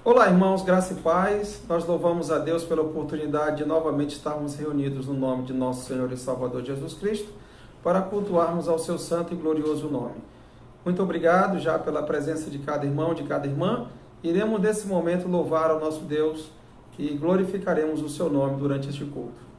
Olá, irmãos, graça e paz. Nós louvamos a Deus pela oportunidade de novamente estarmos reunidos no nome de nosso Senhor e Salvador Jesus Cristo para cultuarmos ao seu santo e glorioso nome. Muito obrigado já pela presença de cada irmão, de cada irmã. Iremos nesse momento louvar ao nosso Deus e glorificaremos o seu nome durante este culto.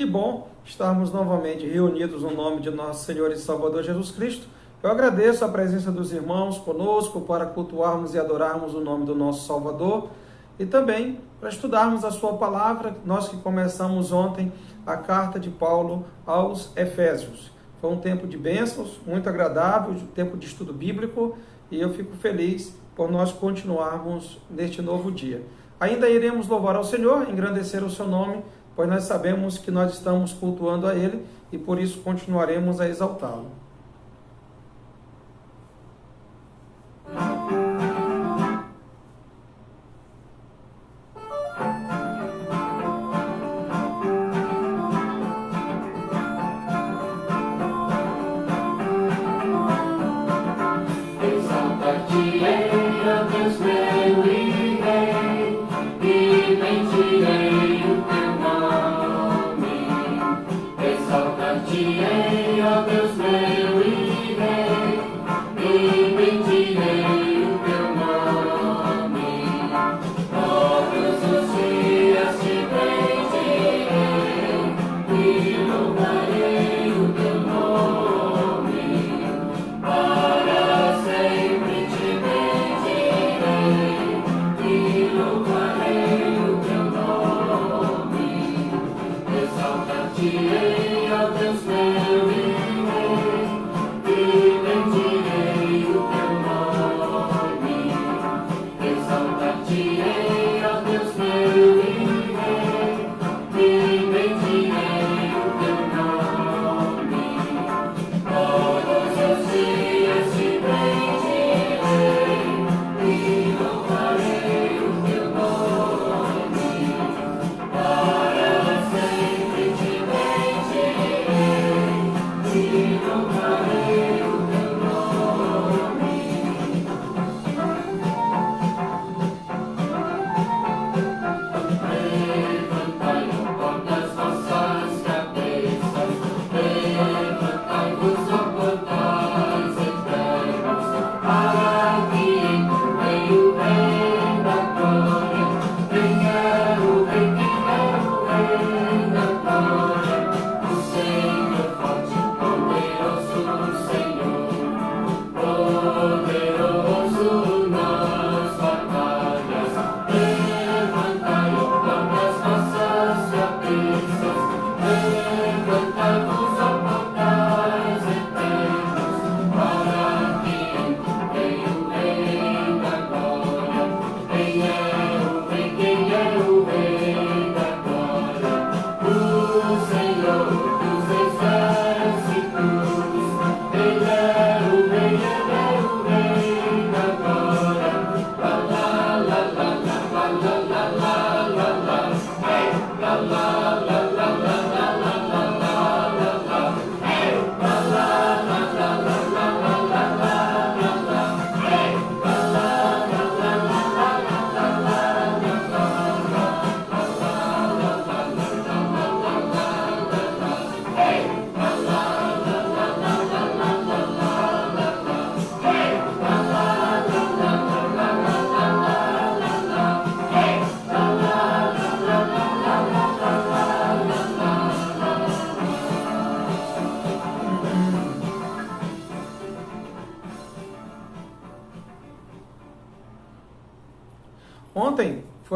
Que bom estarmos novamente reunidos no nome de nosso Senhor e Salvador Jesus Cristo. Eu agradeço a presença dos irmãos conosco para cultuarmos e adorarmos o nome do nosso Salvador e também para estudarmos a sua palavra, nós que começamos ontem a carta de Paulo aos Efésios. Foi um tempo de bênçãos, muito agradável, um tempo de estudo bíblico e eu fico feliz por nós continuarmos neste novo dia. Ainda iremos louvar ao Senhor, engrandecer o seu nome, pois nós sabemos que nós estamos cultuando a Ele e por isso continuaremos a exaltá-lo.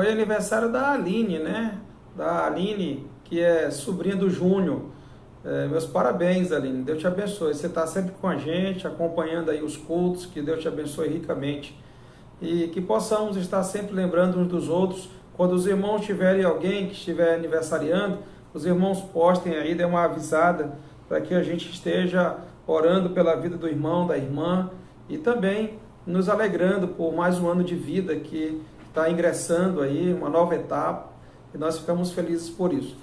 foi aniversário da Aline, né? Da Aline, que é sobrinha do Júnior. Meus parabéns, Aline. Deus te abençoe. Você está sempre com a gente, acompanhando aí os cultos. Que Deus te abençoe ricamente. E que possamos estar sempre lembrando uns dos outros. Quando os irmãos tiverem alguém que estiver aniversariando, os irmãos postem aí, dê uma avisada para que a gente esteja orando pela vida do irmão, da irmã, e também nos alegrando por mais um ano de vida que está ingressando aí, uma nova etapa, e nós ficamos felizes por isso.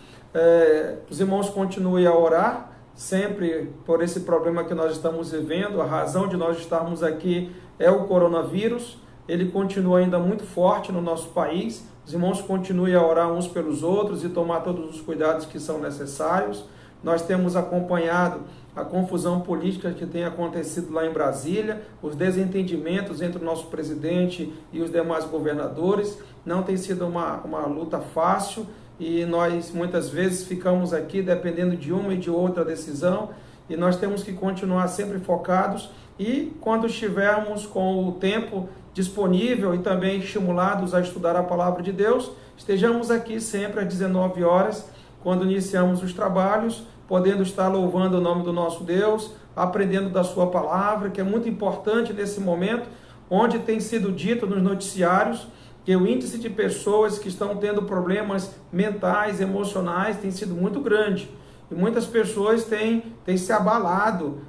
Os irmãos continuem a orar sempre por esse problema que nós estamos vivendo. A razão de nós estarmos aqui é o coronavírus. Ele continua ainda muito forte no nosso país. Os irmãos continuem a orar uns pelos outros e tomar todos os cuidados que são necessários. Nós temos acompanhado a confusão política que tem acontecido lá em Brasília, os desentendimentos entre o nosso presidente e os demais governadores. Não tem sido uma luta fácil e nós muitas vezes ficamos aqui dependendo de uma e de outra decisão, e nós temos que continuar sempre focados, e quando estivermos com o tempo disponível e também estimulados a estudar a palavra de Deus, estejamos aqui sempre às 19 horas, quando iniciamos os trabalhos, podendo estar louvando o nome do nosso Deus, aprendendo da sua palavra, que é muito importante nesse momento, onde tem sido dito nos noticiários que o índice de pessoas que estão tendo problemas mentais, emocionais, tem sido muito grande. E muitas pessoas têm se abalado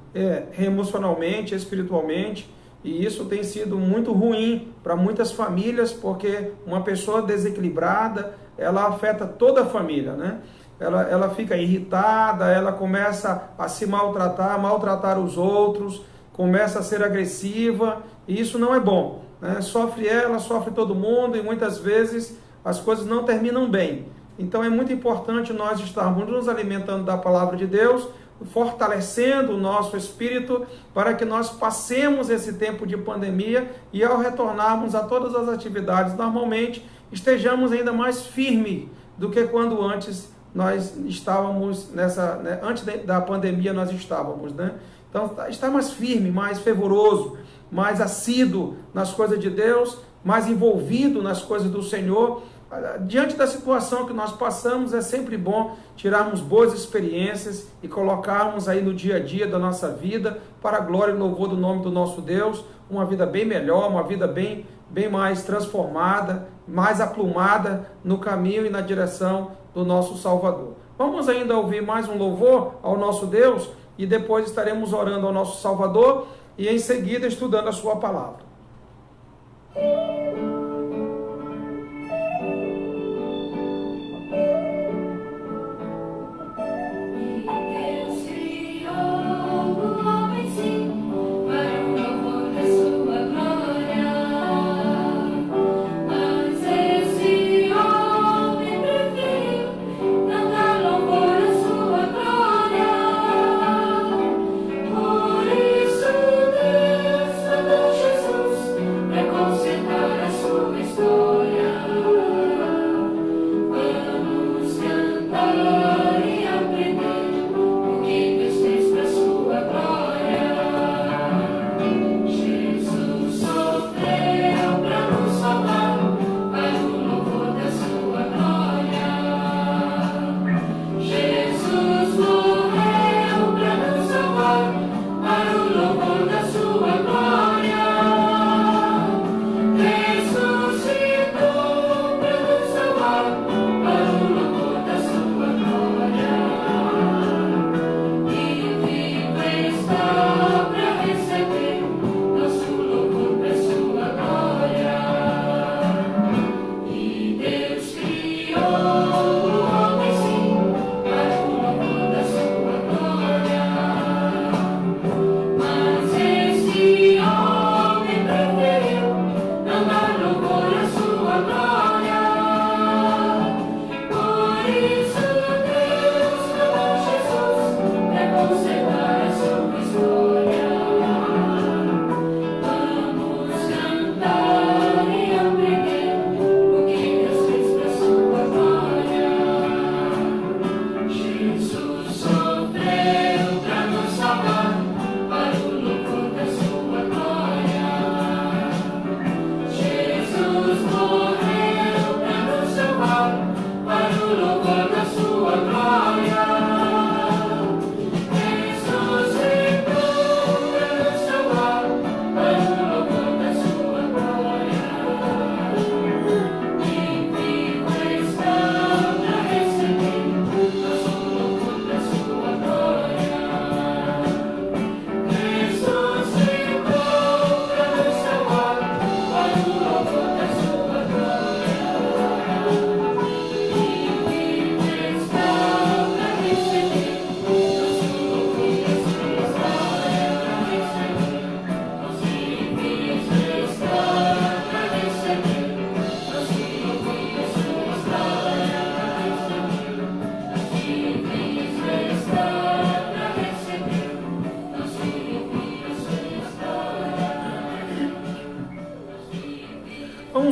emocionalmente, espiritualmente, e isso tem sido muito ruim para muitas famílias, porque uma pessoa desequilibrada, ela afeta toda a família, né? Ela fica irritada, ela começa a se maltratar os outros, começa a ser agressiva, e isso não é bom, né? Sofre ela, sofre todo mundo, e muitas vezes as coisas não terminam bem. Então é muito importante nós estarmos nos alimentando da palavra de Deus, fortalecendo o nosso espírito, para que nós passemos esse tempo de pandemia e ao retornarmos a todas as atividades normalmente, estejamos ainda mais firmes do que quando antes nós estávamos antes da pandemia nós estávamos, né? Então está mais firme, mais fervoroso, mais assíduo nas coisas de Deus, mais envolvido nas coisas do Senhor. Diante da situação que nós passamos, é sempre bom tirarmos boas experiências e colocarmos aí no dia a dia da nossa vida, para a glória e louvor do nome do nosso Deus, uma vida bem melhor, uma vida bem mais transformada, mais aplumada no caminho e na direção do nosso Salvador. Vamos ainda ouvir mais um louvor ao nosso Deus, e depois estaremos orando ao nosso Salvador, e em seguida estudando a sua palavra. Conservar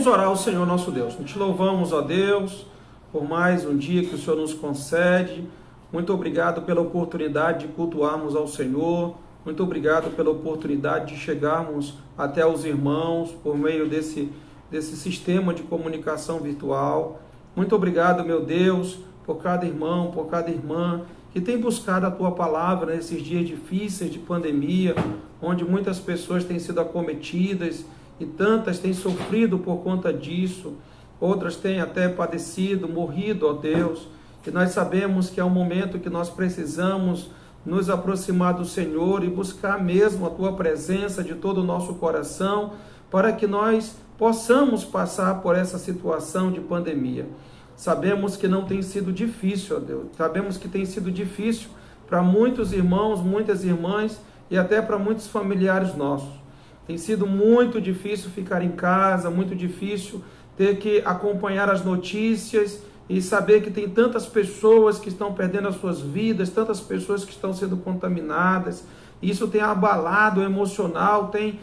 Vamos orar ao Senhor nosso Deus. Te louvamos, ó Deus, por mais um dia que o Senhor nos concede. Muito obrigado pela oportunidade de cultuarmos ao Senhor. Muito obrigado pela oportunidade de chegarmos até os irmãos por meio desse sistema de comunicação virtual. Muito obrigado, meu Deus, por cada irmão, por cada irmã que tem buscado a Tua palavra nesses dias difíceis de pandemia, onde muitas pessoas têm sido acometidas e tantas têm sofrido por conta disso. Outras têm até padecido, morrido, ó Deus. E nós sabemos que é um momento que nós precisamos nos aproximar do Senhor e buscar mesmo a Tua presença de todo o nosso coração, para que nós possamos passar por essa situação de pandemia. Sabemos que não tem sido difícil, ó Deus. Sabemos que tem sido difícil para muitos irmãos, muitas irmãs e até para muitos familiares nossos. Tem sido muito difícil ficar em casa, muito difícil ter que acompanhar as notícias e saber que tem tantas pessoas que estão perdendo as suas vidas, tantas pessoas que estão sendo contaminadas. Isso tem abalado o emocional, tem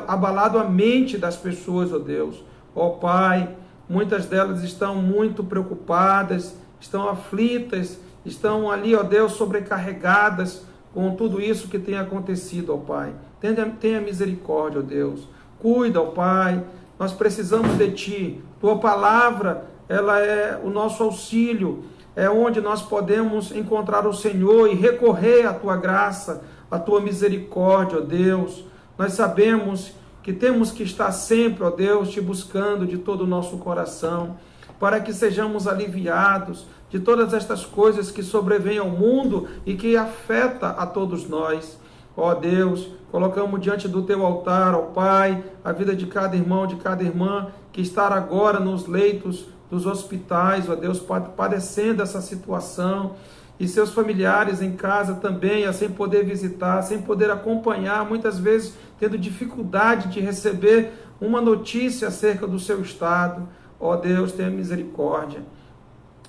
abalado a mente das pessoas, ó Deus. Ó Pai, muitas delas estão muito preocupadas, estão aflitas, estão ali, ó Deus, sobrecarregadas com tudo isso que tem acontecido, ó Pai. Tenha misericórdia, ó Deus. Cuida, ó Pai. Nós precisamos de Ti. Tua palavra, ela é o nosso auxílio. É onde nós podemos encontrar o Senhor e recorrer à Tua graça, à Tua misericórdia, ó Deus. Nós sabemos que temos que estar sempre, ó Deus, Te buscando de todo o nosso coração, para que sejamos aliviados de todas estas coisas que sobrevêm ao mundo e que afeta a todos nós. Ó Deus, colocamos diante do Teu altar, ó Pai, a vida de cada irmão, de cada irmã que está agora nos leitos dos hospitais, ó Deus, padecendo essa situação, e seus familiares em casa também, sem poder visitar, sem poder acompanhar, muitas vezes tendo dificuldade de receber uma notícia acerca do seu estado. Ó Deus, tenha misericórdia.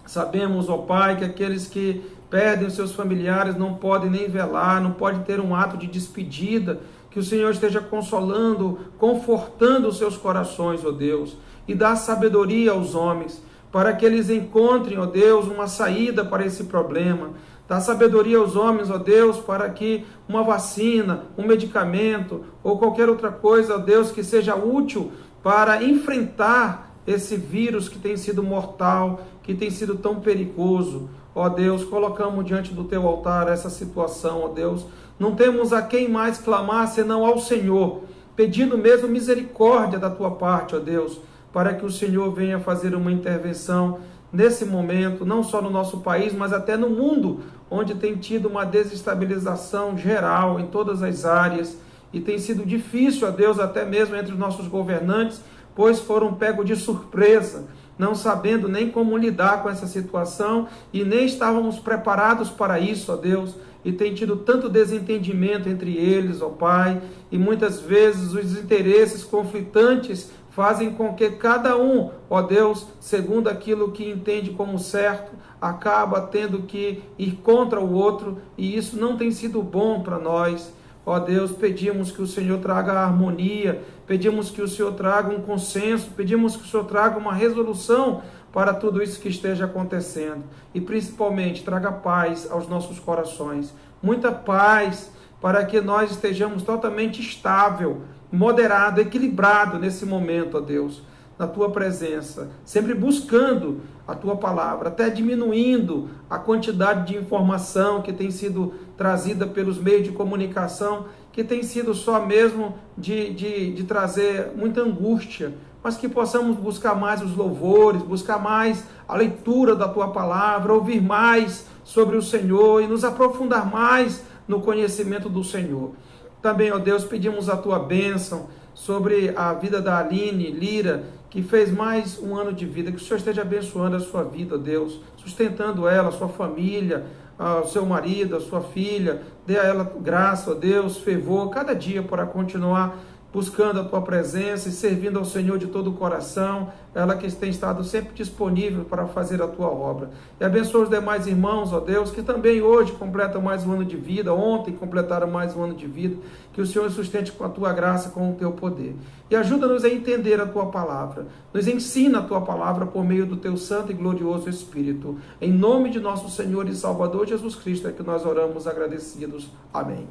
Sabemos, ó Pai, que aqueles que perdem os seus familiares não podem nem velar, não podem ter um ato de despedida, que o Senhor esteja consolando, confortando os seus corações, ó Deus, e dá sabedoria aos homens, para que eles encontrem, ó Deus, uma saída para esse problema. Dá sabedoria aos homens, ó Deus, para que uma vacina, um medicamento ou qualquer outra coisa, ó Deus, que seja útil para enfrentar esse vírus que tem sido mortal, que tem sido tão perigoso. Ó Deus, colocamos diante do Teu altar essa situação, ó Deus. Não temos a quem mais clamar senão ao Senhor, pedindo mesmo misericórdia da Tua parte, ó Deus, para que o Senhor venha fazer uma intervenção nesse momento, não só no nosso país, mas até no mundo, onde tem tido uma desestabilização geral em todas as áreas, e tem sido difícil, ó Deus, até mesmo entre os nossos governantes, pois foram pegos de surpresa, não sabendo nem como lidar com essa situação, e nem estávamos preparados para isso, ó Deus, e tem tido tanto desentendimento entre eles, ó Pai, e muitas vezes os interesses conflitantes fazem com que cada um, ó Deus, segundo aquilo que entende como certo, acaba tendo que ir contra o outro, e isso não tem sido bom para nós. Ó Deus, pedimos que o Senhor traga a harmonia, pedimos que o Senhor traga um consenso, pedimos que o Senhor traga uma resolução para tudo isso que esteja acontecendo. E principalmente, traga paz aos nossos corações, muita paz, para que nós estejamos totalmente estável, moderado, equilibrado nesse momento, ó Deus, na Tua presença, sempre buscando a Tua palavra, até diminuindo a quantidade de informação que tem sido trazida pelos meios de comunicação, que tem sido só mesmo de trazer muita angústia, mas que possamos buscar mais os louvores, buscar mais a leitura da Tua palavra, ouvir mais sobre o Senhor e nos aprofundar mais no conhecimento do Senhor. Também, ó Deus, pedimos a Tua bênção sobre a vida da Aline Lira, que fez mais um ano de vida. Que o Senhor esteja abençoando a sua vida, ó Deus, sustentando ela, a sua família, o seu marido, a sua filha. Dê a ela graça, ó Deus, fervor, cada dia para continuar buscando a tua presença e servindo ao Senhor de todo o coração, ela que tem estado sempre disponível para fazer a tua obra. E abençoa os demais irmãos, ó Deus, que também hoje completam mais um ano de vida, ontem completaram mais um ano de vida, que o Senhor sustente com a tua graça, com o teu poder. E ajuda-nos a entender a tua palavra, nos ensina a tua palavra por meio do teu santo e glorioso Espírito. Em nome de nosso Senhor e Salvador Jesus Cristo é que nós oramos agradecidos. Amém.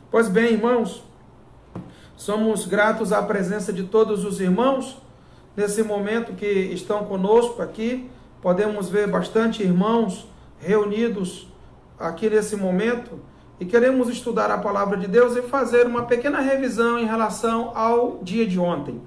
Pois bem, irmãos, somos gratos à presença de todos os irmãos, nesse momento que estão conosco aqui. Podemos ver bastante irmãos reunidos aqui nesse momento e queremos estudar a palavra de Deus e fazer uma pequena revisão em relação ao dia de ontem,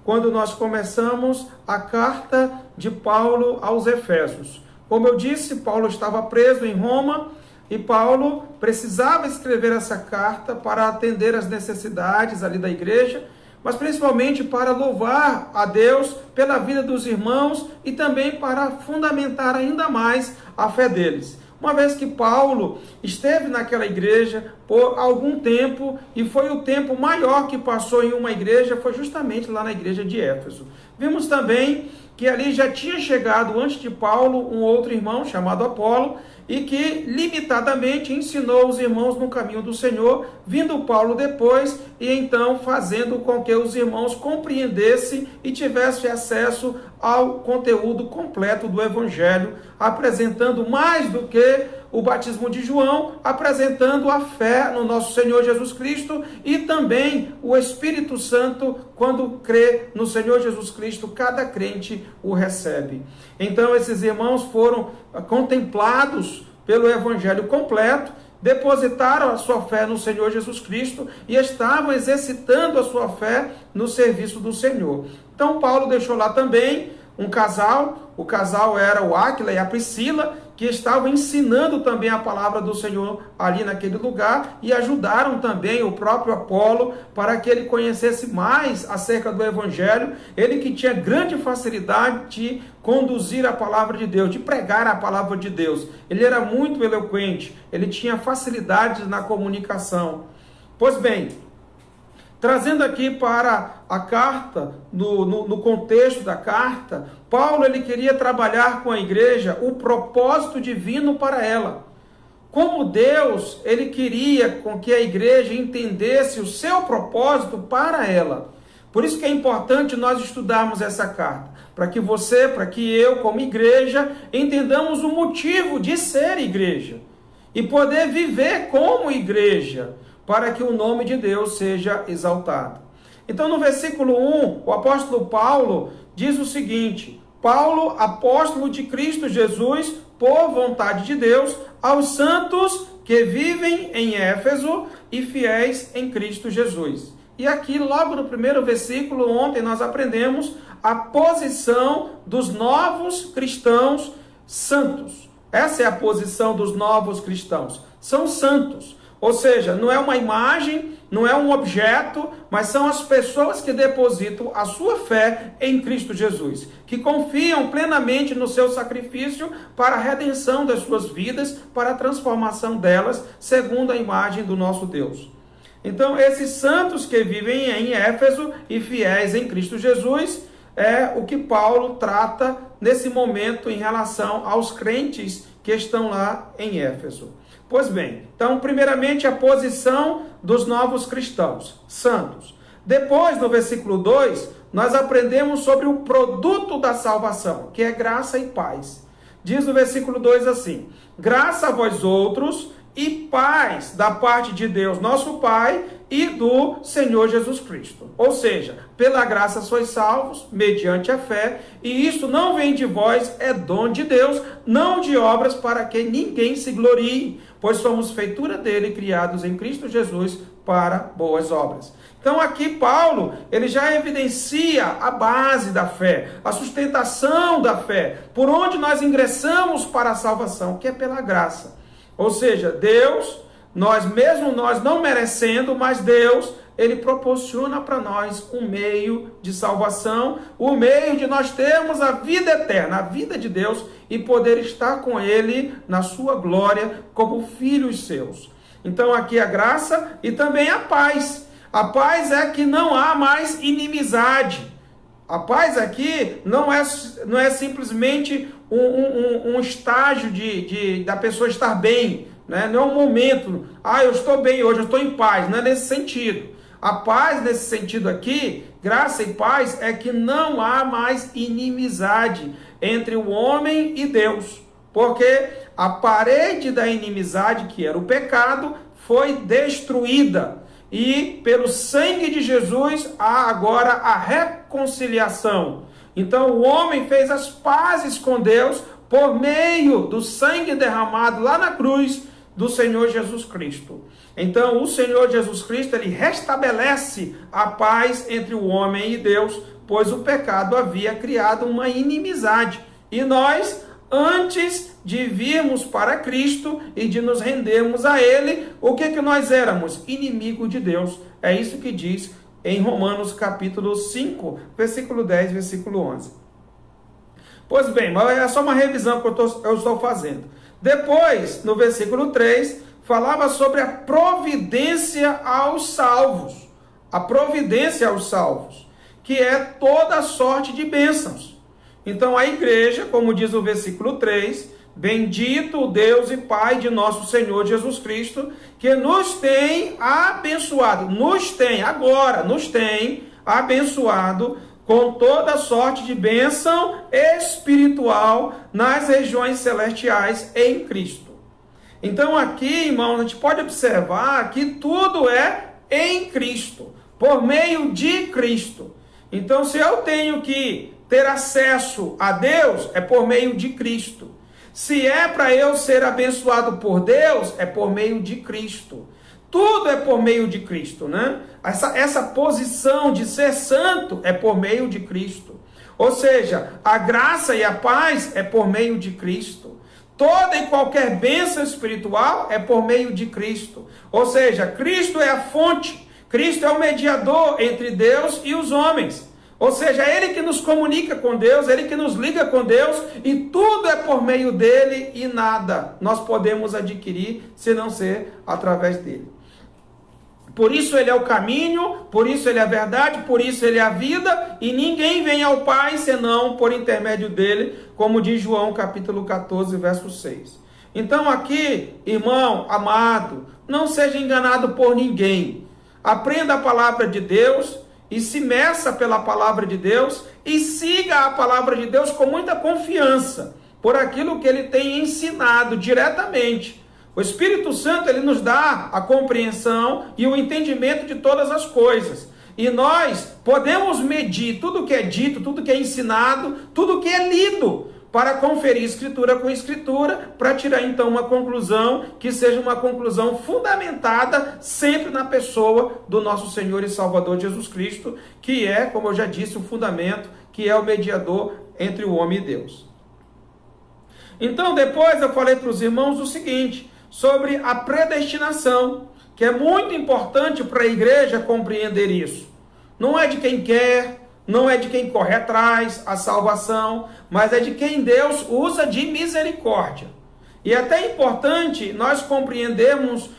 quando nós começamos a carta de Paulo aos Efésios. Como eu disse, Paulo estava preso em Roma e Paulo precisava escrever essa carta para atender às necessidades ali da igreja, mas principalmente para louvar a Deus pela vida dos irmãos e também para fundamentar ainda mais a fé deles. Uma vez que Paulo esteve naquela igreja por algum tempo, e foi o tempo maior que passou em uma igreja, foi justamente lá na igreja de Éfeso. Vimos também que ali já tinha chegado antes de Paulo um outro irmão chamado Apolo, e que limitadamente ensinou os irmãos no caminho do Senhor, vindo Paulo depois e então fazendo com que os irmãos compreendessem e tivessem acesso ao conteúdo completo do Evangelho, apresentando mais do que o batismo de João, apresentando a fé no nosso Senhor Jesus Cristo e também o Espírito Santo. Quando crê no Senhor Jesus Cristo, cada crente o recebe. Então esses irmãos foram contemplados pelo Evangelho completo, depositaram a sua fé no Senhor Jesus Cristo e estavam exercitando a sua fé no serviço do Senhor. Então Paulo deixou lá também um casal, o casal era o Áquila e a Priscila, que estavam ensinando também a palavra do Senhor ali naquele lugar e ajudaram também o próprio Apolo para que ele conhecesse mais acerca do Evangelho, ele que tinha grande facilidade de conduzir a palavra de Deus, de pregar a palavra de Deus. Ele era muito eloquente, ele tinha facilidade na comunicação. Pois bem, trazendo aqui para a carta, no contexto da carta, Paulo ele queria trabalhar com a igreja o propósito divino para ela. Como Deus, ele queria com que a igreja entendesse o seu propósito para ela. Por isso que é importante nós estudarmos essa carta, para que você, para que eu, como igreja, entendamos o motivo de ser igreja e poder viver como igreja, para que o nome de Deus seja exaltado. Então, no versículo 1, o apóstolo Paulo diz o seguinte: Paulo, apóstolo de Cristo Jesus, por vontade de Deus, aos santos que vivem em Éfeso e fiéis em Cristo Jesus. E aqui, logo no primeiro versículo, ontem nós aprendemos a posição dos novos cristãos santos. Essa é a posição dos novos cristãos. São santos. Ou seja, não é uma imagem, não é um objeto, mas são as pessoas que depositam a sua fé em Cristo Jesus, que confiam plenamente no seu sacrifício para a redenção das suas vidas, para a transformação delas, segundo a imagem do nosso Deus. Então, esses santos que vivem em Éfeso e fiéis em Cristo Jesus, é o que Paulo trata nesse momento em relação aos crentes que estão lá em Éfeso. Pois bem, então, primeiramente, a posição dos novos cristãos, santos. Depois, no versículo 2, nós aprendemos sobre o produto da salvação, que é graça e paz. Diz no versículo 2 assim: graça a vós outros e paz da parte de Deus, nosso Pai, e do Senhor Jesus Cristo. Ou seja, pela graça sois salvos, mediante a fé, e isto não vem de vós, é dom de Deus, não de obras, para que ninguém se glorie, pois somos feitura dele, criados em Cristo Jesus para boas obras. Então aqui Paulo, ele já evidencia a base da fé, a sustentação da fé, por onde nós ingressamos para a salvação, que é pela graça. Ou seja, Deus, nós não merecendo, mas Deus, ele proporciona para nós um meio de salvação, o meio de nós termos a vida eterna, a vida de Deus, e poder estar com ele na sua glória como filhos seus. Então aqui a graça e também a paz. A paz é que não há mais inimizade. A paz aqui não é simplesmente um estágio da pessoa estar bem, né? Não é um momento, eu estou bem hoje, eu estou em paz, não é nesse sentido. A paz nesse sentido aqui, graça e paz, é que não há mais inimizade entre o homem e Deus, porque a parede da inimizade, que era o pecado, foi destruída. E pelo sangue de Jesus há agora a reconciliação. Então o homem fez as pazes com Deus por meio do sangue derramado lá na cruz do Senhor Jesus Cristo. Então o Senhor Jesus Cristo, ele restabelece a paz entre o homem e Deus, pois o pecado havia criado uma inimizade. E nós, antes de virmos para Cristo e de nos rendermos a Ele, o que nós éramos? Inimigo de Deus. É isso que diz em Romanos capítulo 5, versículo 10, versículo 11. Pois bem, mas é só uma revisão que eu estou fazendo. Depois, no versículo 3, falava sobre a providência aos salvos. A providência aos salvos, que é toda sorte de bênçãos. Então a igreja, como diz o versículo 3, bendito o Deus e Pai de nosso Senhor Jesus Cristo, que nos tem abençoado, nos tem abençoado com toda sorte de bênção espiritual nas regiões celestiais em Cristo. Então aqui, irmãos, a gente pode observar que tudo é em Cristo, por meio de Cristo. Então, se eu tenho que ter acesso a Deus, é por meio de Cristo. Se é para eu ser abençoado por Deus, é por meio de Cristo. Tudo é por meio de Cristo, né? Essa posição de ser santo é por meio de Cristo. Ou seja, a graça e a paz é por meio de Cristo. Toda e qualquer bênção espiritual é por meio de Cristo. Ou seja, Cristo é a fonte. Cristo é o mediador entre Deus e os homens. Ou seja, é Ele que nos comunica com Deus, Ele que nos liga com Deus, e tudo é por meio dEle, e nada nós podemos adquirir se não ser através dEle. Por isso Ele é o caminho, por isso Ele é a verdade, por isso Ele é a vida, e ninguém vem ao Pai senão por intermédio dEle, como diz João capítulo 14, verso 6. Então aqui, irmão, amado, não seja enganado por ninguém. Aprenda a palavra de Deus, e se meça pela palavra de Deus, e siga a palavra de Deus com muita confiança, por aquilo que Ele tem ensinado diretamente. O Espírito Santo, ele nos dá a compreensão e o entendimento de todas as coisas. E nós podemos medir tudo que é dito, tudo que é ensinado, tudo que é lido, para conferir escritura com escritura, para tirar então uma conclusão que seja uma conclusão fundamentada sempre na pessoa do nosso Senhor e Salvador Jesus Cristo, que é, como eu já disse, o fundamento, que é o mediador entre o homem e Deus. Então depois eu falei para os irmãos o seguinte, sobre a predestinação, que é muito importante para a igreja compreender isso. Não é de quem quer, não é de quem corre atrás a salvação, mas é de quem Deus usa de misericórdia. E é até importante nós compreendermos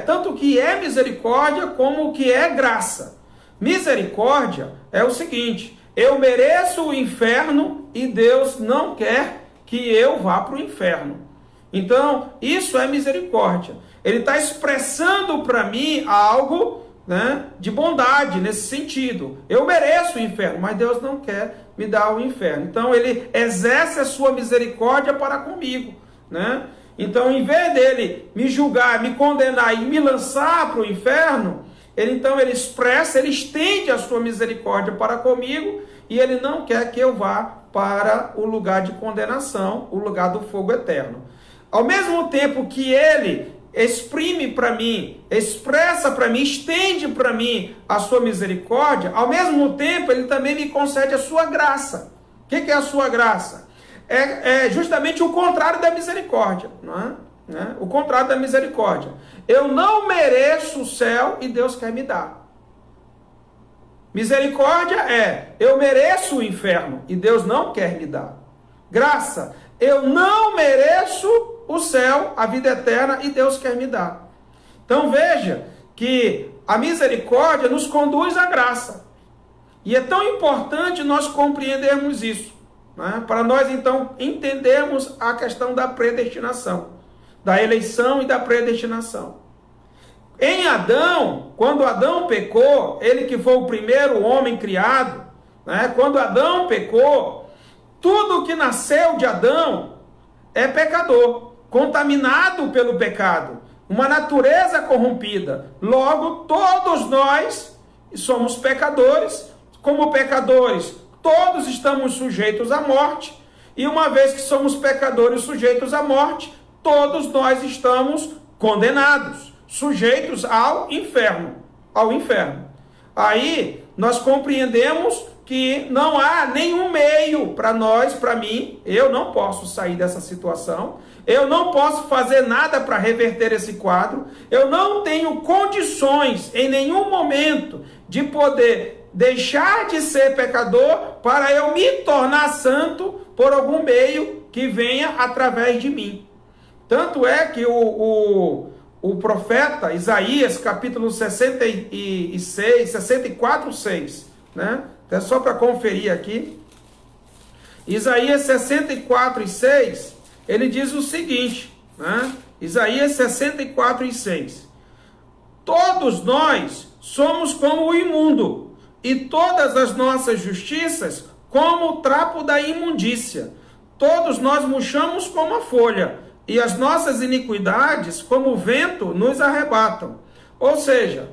tanto o que é misericórdia como o que é graça. Misericórdia é o seguinte, eu mereço o inferno e Deus não quer que eu vá para o inferno. Então, isso é misericórdia. Ele está expressando para mim algo, né, de bondade nesse sentido. Eu mereço o inferno, mas Deus não quer me dar o inferno. Então, ele exerce a sua misericórdia para comigo, né? Então, em vez dele me julgar, me condenar e me lançar para o inferno, ele expressa, ele estende a sua misericórdia para comigo e ele não quer que eu vá para o lugar de condenação, o lugar do fogo eterno. Ao mesmo tempo que ele exprime para mim, expressa para mim, estende para mim a sua misericórdia, ao mesmo tempo ele também me concede a sua graça. O que é a sua graça? É justamente o contrário da misericórdia, não é? O contrário da misericórdia. Eu não mereço o céu e Deus quer me dar. Misericórdia eu mereço o inferno e Deus não quer me dar. Graça, eu não mereço o céu, a vida eterna, e Deus quer me dar. Então veja que a misericórdia nos conduz à graça. E é tão importante nós compreendermos isso, né? Para nós, então, entendermos a questão da predestinação, da eleição e da predestinação. Em Adão, quando Adão pecou, ele que foi o primeiro homem criado, né? Quando Adão pecou, tudo que nasceu de Adão é pecador, contaminado pelo pecado, uma natureza corrompida. Logo, todos nós somos pecadores. Como pecadores, todos estamos sujeitos à morte. E uma vez que somos pecadores sujeitos à morte, todos nós estamos condenados, sujeitos ao inferno. Aí, nós compreendemos que não há nenhum meio para nós, para mim. Eu não posso sair dessa situação, eu não posso fazer nada para reverter esse quadro, eu não tenho condições em nenhum momento de poder deixar de ser pecador para eu me tornar santo por algum meio que venha através de mim. Tanto é que o profeta Isaías, capítulo 66, 64, 6, né? É só para conferir aqui. Isaías 64 e 6, ele diz o seguinte, né? Isaías 64 e 6. Todos nós somos como o imundo, e todas as nossas justiças como o trapo da imundícia. Todos nós murchamos como a folha, e as nossas iniquidades, como o vento, nos arrebatam. Ou seja,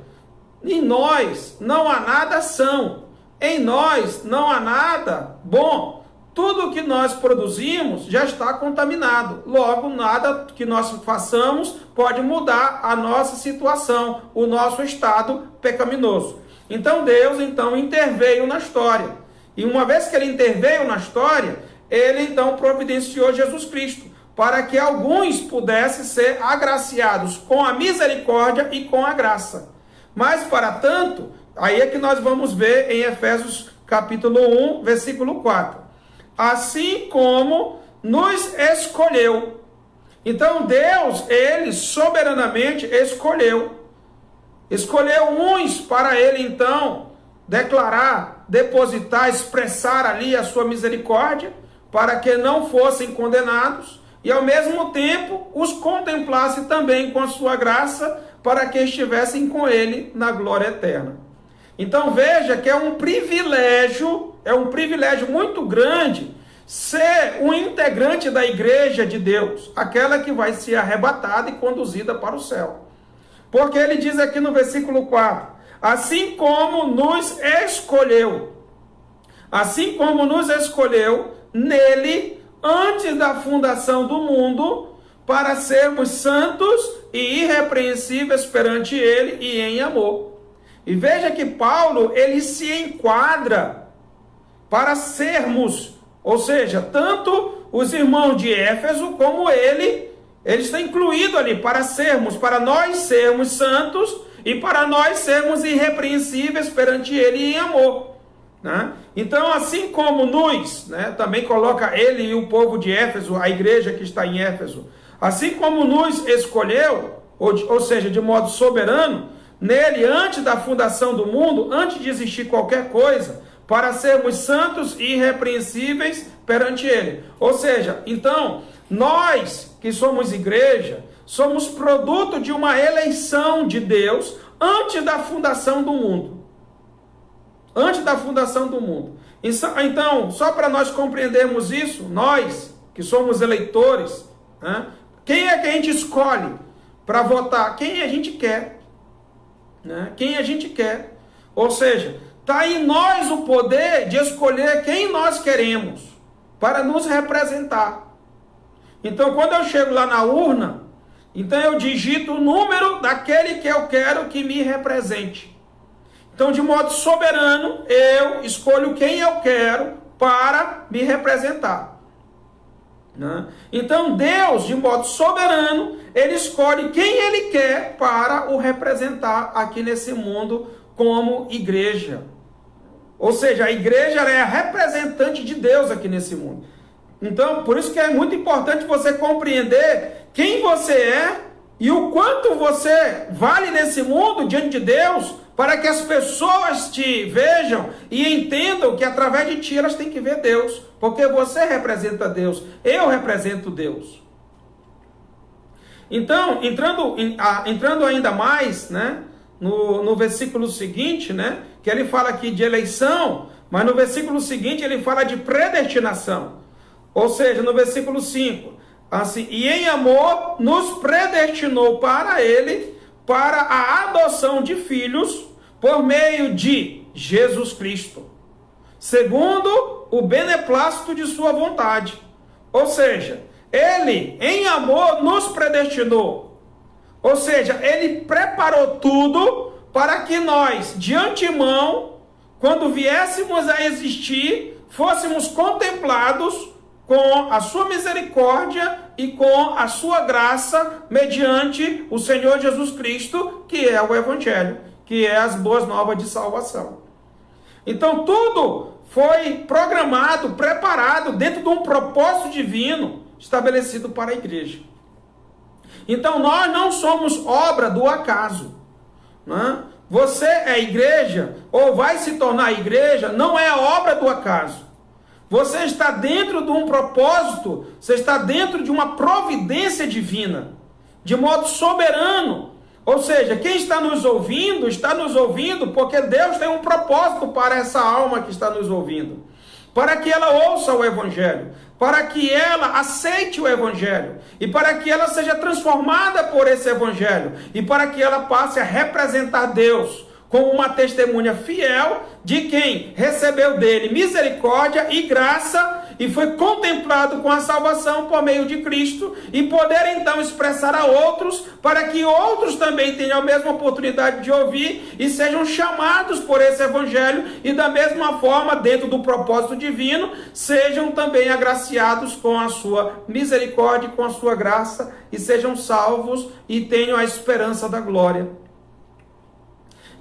em nós não há nada são. Em nós não há nada bom. Tudo que nós produzimos já está contaminado. Logo, nada que nós façamos pode mudar a nossa situação, o nosso estado pecaminoso. Então Deus interveio na história. E uma vez que ele interveio na história, ele então providenciou Jesus Cristo, para que alguns pudessem ser agraciados com a misericórdia e com a graça. Mas, para tanto, aí é que nós vamos ver em Efésios capítulo 1, versículo 4. Assim como nos escolheu. Então Deus, ele soberanamente escolheu. Escolheu uns para ele então declarar, depositar, expressar ali a sua misericórdia, para que não fossem condenados, e ao mesmo tempo os contemplasse também com a sua graça, para que estivessem com ele na glória eterna. Então veja que é um privilégio muito grande ser um integrante da igreja de Deus, aquela que vai ser arrebatada e conduzida para o céu. Porque ele diz aqui no versículo 4, assim como nos escolheu nele, antes da fundação do mundo, para sermos santos e irrepreensíveis perante ele e em amor. E veja que Paulo, ele se enquadra para sermos, ou seja, tanto os irmãos de Éfeso como ele está incluído ali para nós sermos santos e para nós sermos irrepreensíveis perante ele em amor, né? Então, assim como nos, né, também coloca ele e o povo de Éfeso, a igreja que está em Éfeso, assim como nos escolheu, ou seja, de modo soberano, nele, antes da fundação do mundo, antes de existir qualquer coisa, para sermos santos e irrepreensíveis perante ele. Ou seja, então, nós que somos igreja, somos produto de uma eleição de Deus antes da fundação do mundo. Antes da fundação do mundo. Então, só para nós compreendermos isso, nós que somos eleitores, né, quem é que a gente escolhe para votar? Quem a gente quer. Né? Quem a gente quer. Ou seja, está em nós o poder de escolher quem nós queremos para nos representar. Então, quando eu chego lá na urna, então eu digito o número daquele que eu quero que me represente. Então, de modo soberano, eu escolho quem eu quero para me representar. Né? Então, Deus, de modo soberano, ele escolhe quem ele quer para o representar aqui nesse mundo como igreja. Ou seja, a igreja é a representante de Deus aqui nesse mundo. Então, por isso que é muito importante você compreender quem você é e o quanto você vale nesse mundo diante de Deus, para que as pessoas te vejam e entendam que através de ti elas têm que ver Deus, porque você representa Deus, eu represento Deus. Então, entrando ainda mais, né, no versículo seguinte, né, que ele fala aqui de eleição, mas no versículo seguinte ele fala de predestinação. Ou seja, no versículo 5, assim, e em amor nos predestinou para ele, para a adoção de filhos, por meio de Jesus Cristo, segundo o beneplácito de sua vontade. Ou seja, ele em amor nos predestinou. Ou seja, ele preparou tudo para que nós, de antemão, quando viéssemos a existir, fôssemos contemplados com a sua misericórdia e com a sua graça, mediante o Senhor Jesus Cristo, que é o Evangelho, que é as boas novas de salvação. Então tudo foi programado, preparado dentro de um propósito divino estabelecido para a igreja. Então nós não somos obra do acaso, né? Você é igreja, ou vai se tornar igreja, não é obra do acaso. Você está dentro de um propósito, você está dentro de uma providência divina, de modo soberano. Ou seja, quem está nos ouvindo porque Deus tem um propósito para essa alma que está nos ouvindo. Para que ela ouça o Evangelho, para que ela aceite o Evangelho, e para que ela seja transformada por esse Evangelho, e para que ela passe a representar Deus como uma testemunha fiel de quem recebeu dele misericórdia e graça e foi contemplado com a salvação por meio de Cristo, e poder então expressar a outros, para que outros também tenham a mesma oportunidade de ouvir e sejam chamados por esse Evangelho, e da mesma forma, dentro do propósito divino, sejam também agraciados com a sua misericórdia e com a sua graça, e sejam salvos e tenham a esperança da glória.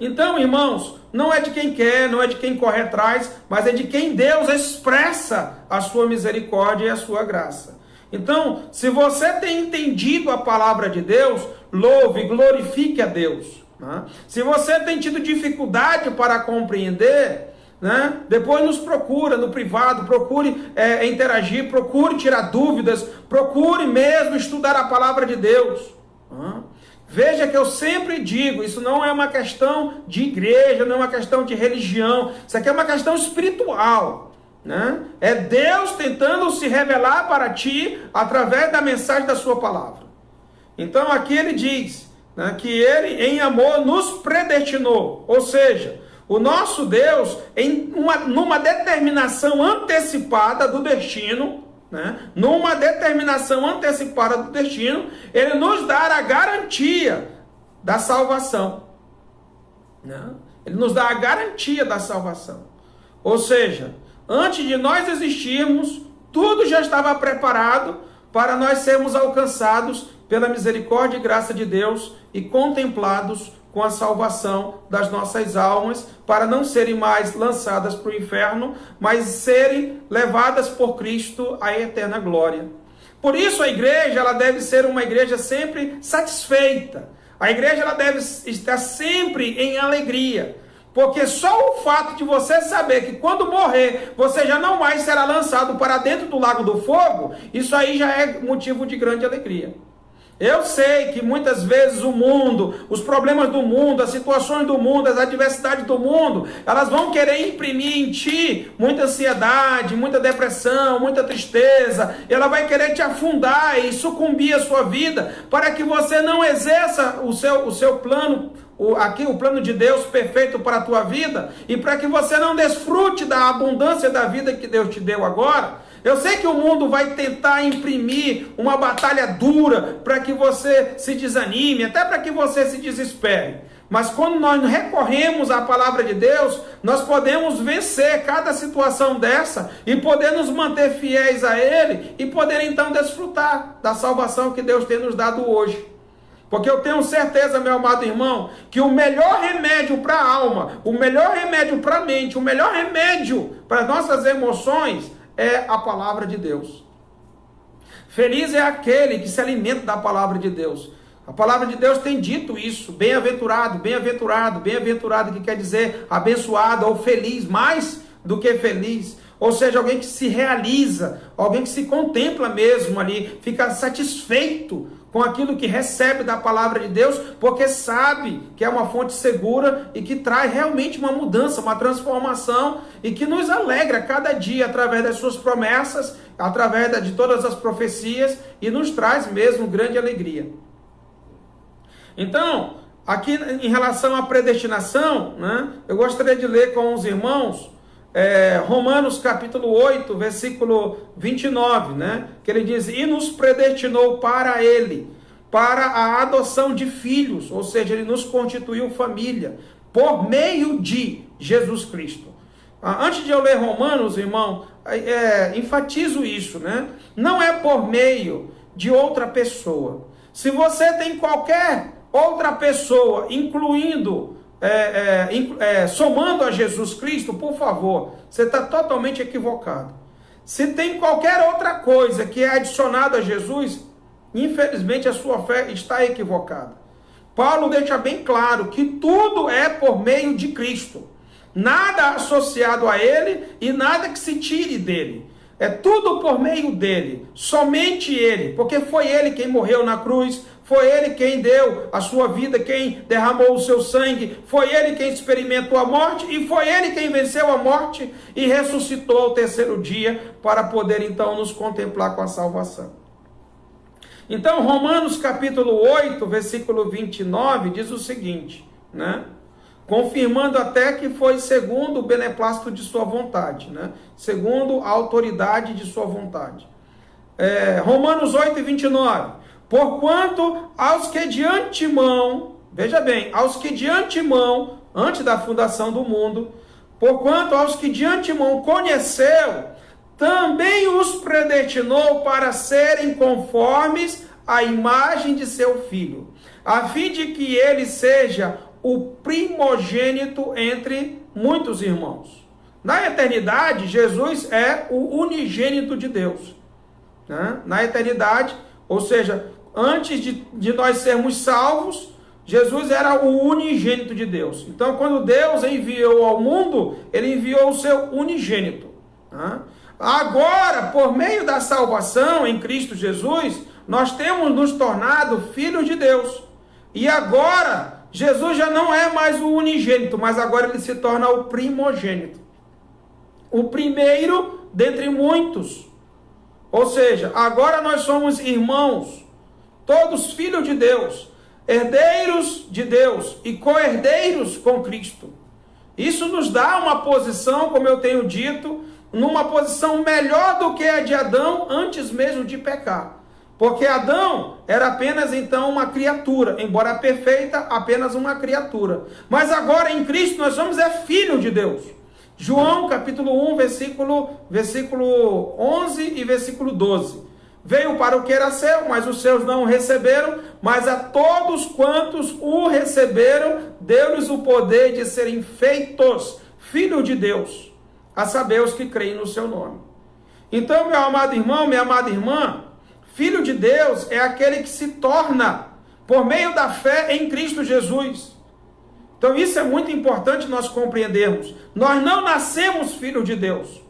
Então, irmãos, não é de quem quer, não é de quem corre atrás, mas é de quem Deus expressa a sua misericórdia e a sua graça. Então, se você tem entendido a palavra de Deus, louve, glorifique a Deus, né? Se você tem tido dificuldade para compreender, né, depois nos procura no privado, procure interagir, procure tirar dúvidas, procure mesmo estudar a palavra de Deus, né? Veja que eu sempre digo, isso não é uma questão de igreja, não é uma questão de religião, isso aqui é uma questão espiritual, né? É Deus tentando se revelar para ti através da mensagem da sua palavra. Então aqui ele diz, né, que ele em amor nos predestinou, ou seja, o nosso Deus, numa determinação antecipada do destino, né? Numa determinação antecipada do destino, ele nos dá a garantia da salvação, né? Ele nos dá a garantia da salvação. Ou seja, antes de nós existirmos, tudo já estava preparado para nós sermos alcançados pela misericórdia e graça de Deus e contemplados com a salvação das nossas almas, para não serem mais lançadas para o inferno, mas serem levadas por Cristo à eterna glória. Por isso a igreja, ela deve ser uma igreja sempre satisfeita. A igreja, ela deve estar sempre em alegria, porque só o fato de você saber que quando morrer, você já não mais será lançado para dentro do lago do fogo, isso aí já é motivo de grande alegria. Eu sei que muitas vezes o mundo, os problemas do mundo, as situações do mundo, as adversidades do mundo, elas vão querer imprimir em ti muita ansiedade, muita depressão, muita tristeza. Ela vai querer te afundar e sucumbir a sua vida para que você não exerça o seu plano, o plano de Deus perfeito para a tua vida, e para que você não desfrute da abundância da vida que Deus te deu agora. Eu sei que o mundo vai tentar imprimir uma batalha dura para que você se desanime, até para que você se desespere. Mas quando nós recorremos à palavra de Deus, nós podemos vencer cada situação dessa e poder nos manter fiéis a Ele e poder então desfrutar da salvação que Deus tem nos dado hoje. Porque eu tenho certeza, meu amado irmão, que o melhor remédio para a alma, o melhor remédio para a mente, o melhor remédio para as nossas emoções é a palavra de Deus. Feliz é aquele que se alimenta da palavra de Deus. A palavra de Deus tem dito isso, bem-aventurado, bem-aventurado, bem-aventurado, que quer dizer abençoado ou feliz, mais do que feliz. Ou seja, alguém que se realiza, alguém que se contempla mesmo ali, fica satisfeito com aquilo que recebe da palavra de Deus, porque sabe que é uma fonte segura e que traz realmente uma mudança, uma transformação e que nos alegra cada dia através das suas promessas, através de todas as profecias e nos traz mesmo grande alegria. Então, aqui em relação à predestinação, né, eu gostaria de ler com os irmãos Romanos capítulo 8, versículo 29, né, que ele diz: e nos predestinou para ele, para a adoção de filhos, ou seja, ele nos constituiu família, por meio de Jesus Cristo. Antes de eu ler Romanos, irmão, enfatizo isso, né? Não é por meio de outra pessoa. Se você tem qualquer outra pessoa, incluindo, somando a Jesus Cristo, por favor, você está totalmente equivocado. Se tem qualquer outra coisa que é adicionada a Jesus, infelizmente a sua fé está equivocada. Paulo deixa bem claro que tudo é por meio de Cristo. Nada associado a ele e nada que se tire dele. É tudo por meio dele, somente ele, porque foi ele quem morreu na cruz, foi ele quem deu a sua vida, quem derramou o seu sangue, foi ele quem experimentou a morte e foi ele quem venceu a morte e ressuscitou ao terceiro dia para poder então nos contemplar com a salvação. Então, Romanos capítulo 8, versículo 29, diz o seguinte, né? Confirmando até que foi segundo o beneplácito de sua vontade, né? Segundo a autoridade de sua vontade. Romanos 8, 29. Porquanto aos que de antemão, veja bem, aos que de antemão, antes da fundação do mundo, porquanto aos que de antemão conheceu, também os predestinou para serem conformes à imagem de seu Filho, a fim de que ele seja o primogênito entre muitos irmãos. Na eternidade, Jesus é o unigênito de Deus. Né? Na eternidade, ou seja, antes de nós sermos salvos, Jesus era o unigênito de Deus. Então, quando Deus enviou ao mundo, ele enviou o seu unigênito. Né? Agora, por meio da salvação em Cristo Jesus, nós temos nos tornado filhos de Deus. E agora, Jesus já não é mais o unigênito, mas agora ele se torna o primogênito. O primeiro dentre muitos. Ou seja, agora nós somos irmãos, todos filhos de Deus, herdeiros de Deus e co-herdeiros com Cristo. Isso nos dá uma posição, como eu tenho dito, numa posição melhor do que a de Adão antes mesmo de pecar. Porque Adão era apenas então uma criatura, embora perfeita, apenas uma criatura. Mas agora em Cristo nós somos filho de Deus. João capítulo 1, versículo 11 e versículo 12. Veio para o que era seu, mas os seus não o receberam, mas a todos quantos o receberam, deu-lhes o poder de serem feitos filhos de Deus, a saber, os que creem no seu nome. Então, meu amado irmão, minha amada irmã, filho de Deus é aquele que se torna por meio da fé em Cristo Jesus. Então isso é muito importante nós compreendermos. Nós não nascemos filhos de Deus.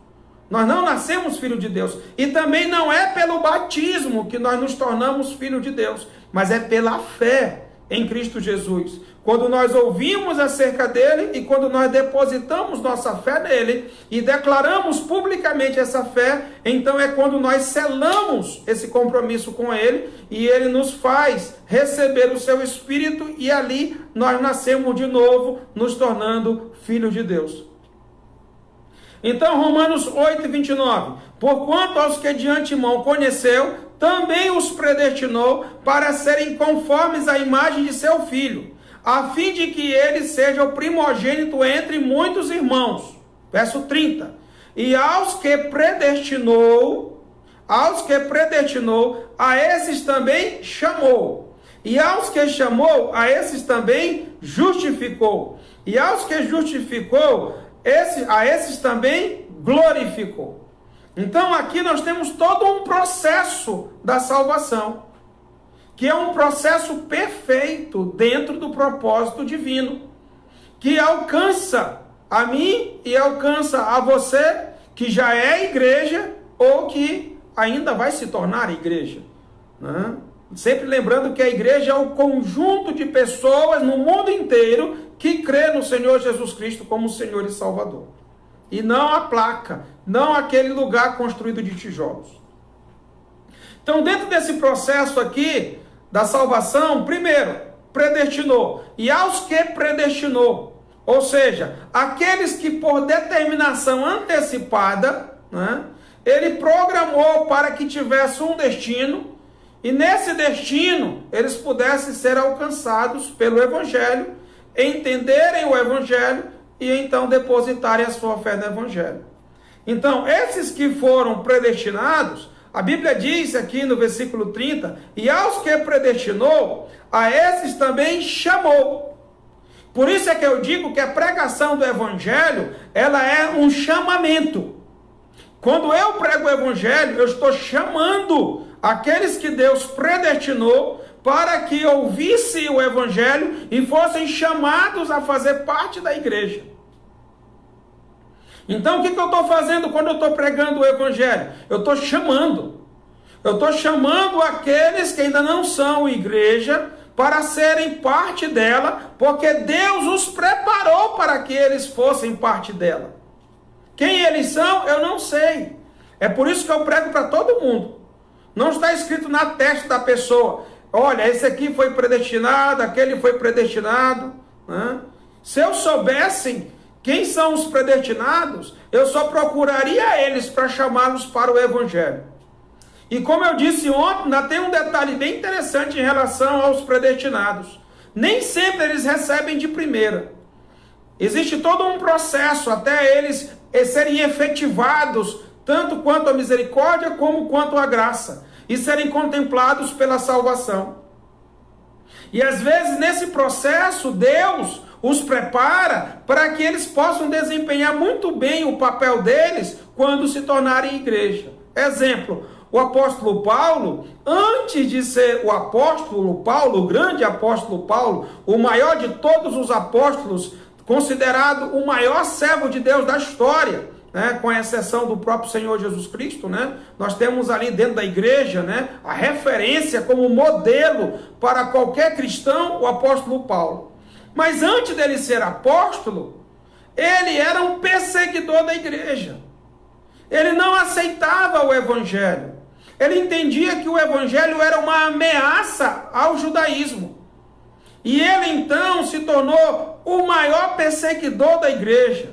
Nós não nascemos filhos de Deus. E também não é pelo batismo que nós nos tornamos filhos de Deus, mas é pela fé em Cristo Jesus. Quando nós ouvimos acerca dele e quando nós depositamos nossa fé nele e declaramos publicamente essa fé, então é quando nós selamos esse compromisso com ele e ele nos faz receber o seu Espírito e ali nós nascemos de novo, nos tornando filhos de Deus. Então, Romanos 8, 29. Porquanto aos que de antemão conheceu, também os predestinou para serem conformes à imagem de seu Filho, a fim de que ele seja o primogênito entre muitos irmãos. Verso 30. E aos que predestinou, a esses também chamou. E aos que chamou, a esses também justificou. E aos que justificou, a esses também glorificou. Então aqui nós temos todo um processo da salvação, que é um processo perfeito dentro do propósito divino, que alcança a mim e alcança a você, que já é igreja ou que ainda vai se tornar igreja, né? Sempre lembrando que a igreja é o conjunto de pessoas no mundo inteiro que crê no Senhor Jesus Cristo como Senhor e Salvador. E não a placa, não aquele lugar construído de tijolos. Então, dentro desse processo aqui da salvação, primeiro, predestinou. E aos que predestinou, ou seja, aqueles que por determinação antecipada, né, ele programou para que tivesse um destino, e nesse destino eles pudessem ser alcançados pelo Evangelho, entenderem o Evangelho e então depositarem a sua fé no Evangelho. Então, esses que foram predestinados, a Bíblia diz aqui no versículo 30, e aos que predestinou, a esses também chamou. Por isso é que eu digo que a pregação do Evangelho, ela é um chamamento. Quando eu prego o Evangelho, eu estou chamando aqueles que Deus predestinou para que ouvissem o Evangelho e fossem chamados a fazer parte da igreja. Então, o que eu estou fazendo quando eu estou pregando o Evangelho? Eu estou chamando. Eu estou chamando aqueles que ainda não são igreja para serem parte dela, porque Deus os preparou para que eles fossem parte dela. Quem eles são, eu não sei. É por isso que eu prego para todo mundo. Não está escrito na testa da pessoa, olha, esse aqui foi predestinado, aquele foi predestinado, né? Se eu soubesse quem são os predestinados, eu só procuraria eles para chamá-los para o Evangelho. E como eu disse ontem, ainda tem um detalhe bem interessante em relação aos predestinados. Nem sempre eles recebem de primeira. Existe todo um processo até eles serem efetivados, tanto quanto a misericórdia como quanto a graça, e serem contemplados pela salvação. E às vezes nesse processo Deus os prepara para que eles possam desempenhar muito bem o papel deles quando se tornarem igreja. Exemplo, o apóstolo Paulo, antes de ser o apóstolo Paulo, o grande apóstolo Paulo, o maior de todos os apóstolos, considerado o maior servo de Deus da história, né, com exceção do próprio Senhor Jesus Cristo, né, nós temos ali dentro da igreja, né, a referência como modelo para qualquer cristão, o apóstolo Paulo. Mas antes dele ser apóstolo, ele era um perseguidor da igreja. Ele não aceitava o evangelho. Ele entendia que o evangelho era uma ameaça ao judaísmo. E ele então se tornou o maior perseguidor da igreja.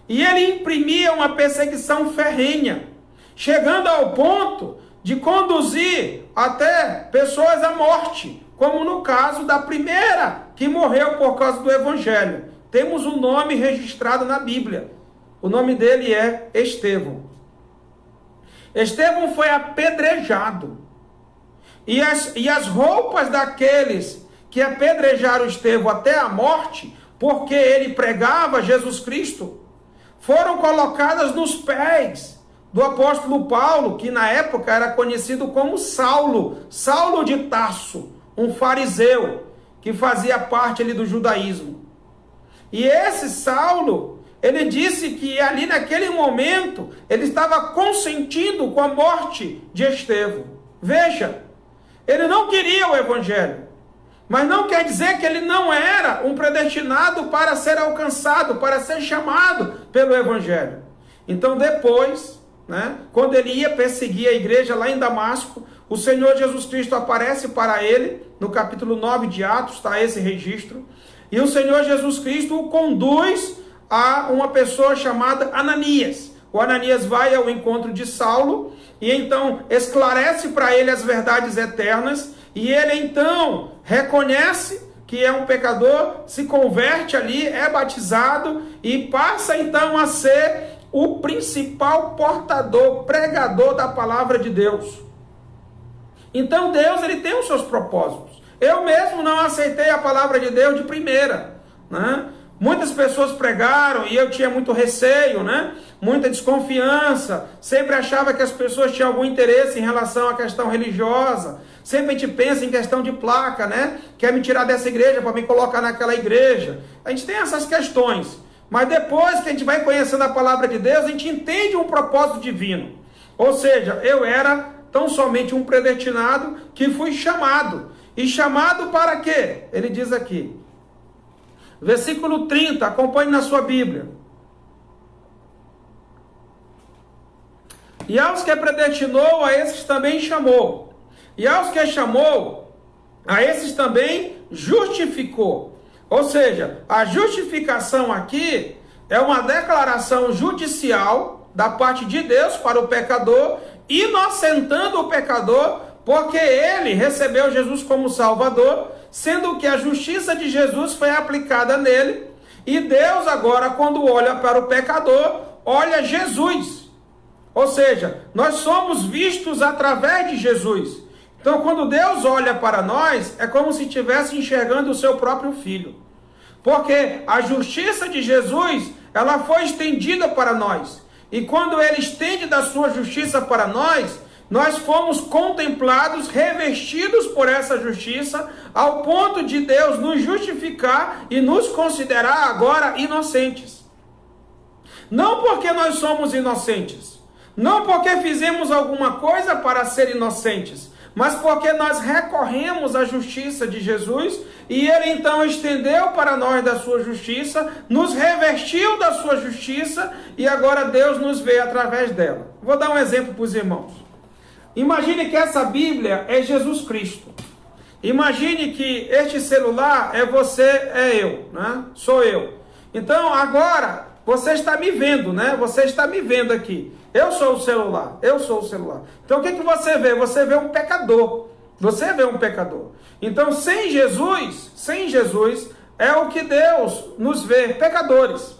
E ele imprimia uma perseguição ferrenha, chegando ao ponto de conduzir até pessoas à morte, como no caso da primeira que morreu por causa do evangelho. Temos um nome registrado na Bíblia. O nome dele é Estevão. Estevão foi apedrejado. E as roupas daqueles que apedrejaram Estevão até a morte, porque ele pregava Jesus Cristo, foram colocadas nos pés do apóstolo Paulo, que na época era conhecido como Saulo, Saulo de Tarso, um fariseu que fazia parte ali do judaísmo. E esse Saulo, ele disse que ali naquele momento, ele estava consentindo com a morte de Estevão. Veja, ele não queria o evangelho, mas não quer dizer que ele não era um predestinado para ser alcançado, para ser chamado pelo evangelho. Então depois, né, quando ele ia perseguir a igreja lá em Damasco, o Senhor Jesus Cristo aparece para ele, no capítulo 9 de Atos, está esse registro, e o Senhor Jesus Cristo o conduz a uma pessoa chamada Ananias. O Ananias vai ao encontro de Saulo, e então esclarece para ele as verdades eternas, e ele então reconhece que é um pecador, se converte ali, é batizado, e passa então a ser o principal portador, pregador da palavra de Deus. Então Deus, ele tem os seus propósitos. Eu mesmo não aceitei a palavra de Deus de primeira, né? Muitas pessoas pregaram e eu tinha muito receio, né? muita desconfiança, sempre achava que as pessoas tinham algum interesse em relação à questão religiosa. Sempre a gente pensa em questão de placa, né? Quer me tirar dessa igreja para me colocar naquela igreja. A gente tem essas questões. Mas depois que a gente vai conhecendo a palavra de Deus, a gente entende um propósito divino. Ou seja, eu era tão somente um predestinado que fui chamado. E chamado para quê? Ele diz aqui. Versículo 30, acompanhe na sua Bíblia. E aos que predestinou, a esses também chamou. E aos que chamou, a esses também justificou. Ou seja, a justificação aqui é uma declaração judicial da parte de Deus para o pecador, inocentando o pecador, porque ele recebeu Jesus como Salvador, sendo que a justiça de Jesus foi aplicada nele, e Deus agora, quando olha para o pecador, olha Jesus. Ou seja, nós somos vistos através de Jesus. Então, quando Deus olha para nós, é como se estivesse enxergando o seu próprio filho. Porque a justiça de Jesus, ela foi estendida para nós. E quando ele estende da sua justiça para nós fomos contemplados, revestidos por essa justiça, ao ponto de Deus nos justificar e nos considerar agora inocentes. Não porque nós somos inocentes, não porque fizemos alguma coisa para ser inocentes, mas porque nós recorremos à justiça de Jesus, e ele então estendeu para nós da sua justiça, nos revestiu da sua justiça, e agora Deus nos vê através dela. Vou dar um exemplo para os irmãos. Imagine que essa Bíblia é Jesus Cristo. Imagine que este celular é você, é eu, né? Sou eu. Então agora você está me vendo, né? Você está me vendo aqui. Eu sou o celular, eu sou o celular. Então o que você vê? Você vê um pecador. Você vê um pecador. Então sem Jesus é o que Deus nos vê, pecadores.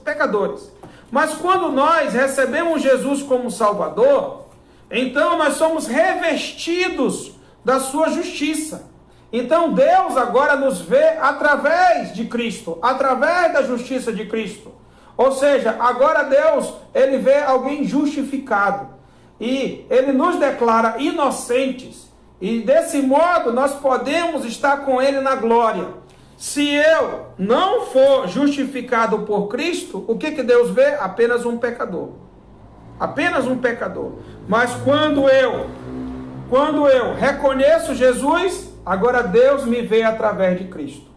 Mas quando nós recebemos Jesus como Salvador, então nós somos revestidos da sua justiça. Então Deus agora nos vê através de Cristo, através da justiça de Cristo. Ou seja, agora Deus, ele vê alguém justificado. E ele nos declara inocentes. E desse modo nós podemos estar com ele na glória. Se eu não for justificado por Cristo, o que Deus vê? Apenas um pecador. Apenas um pecador. Mas quando eu reconheço Jesus, agora Deus me vê através de Cristo.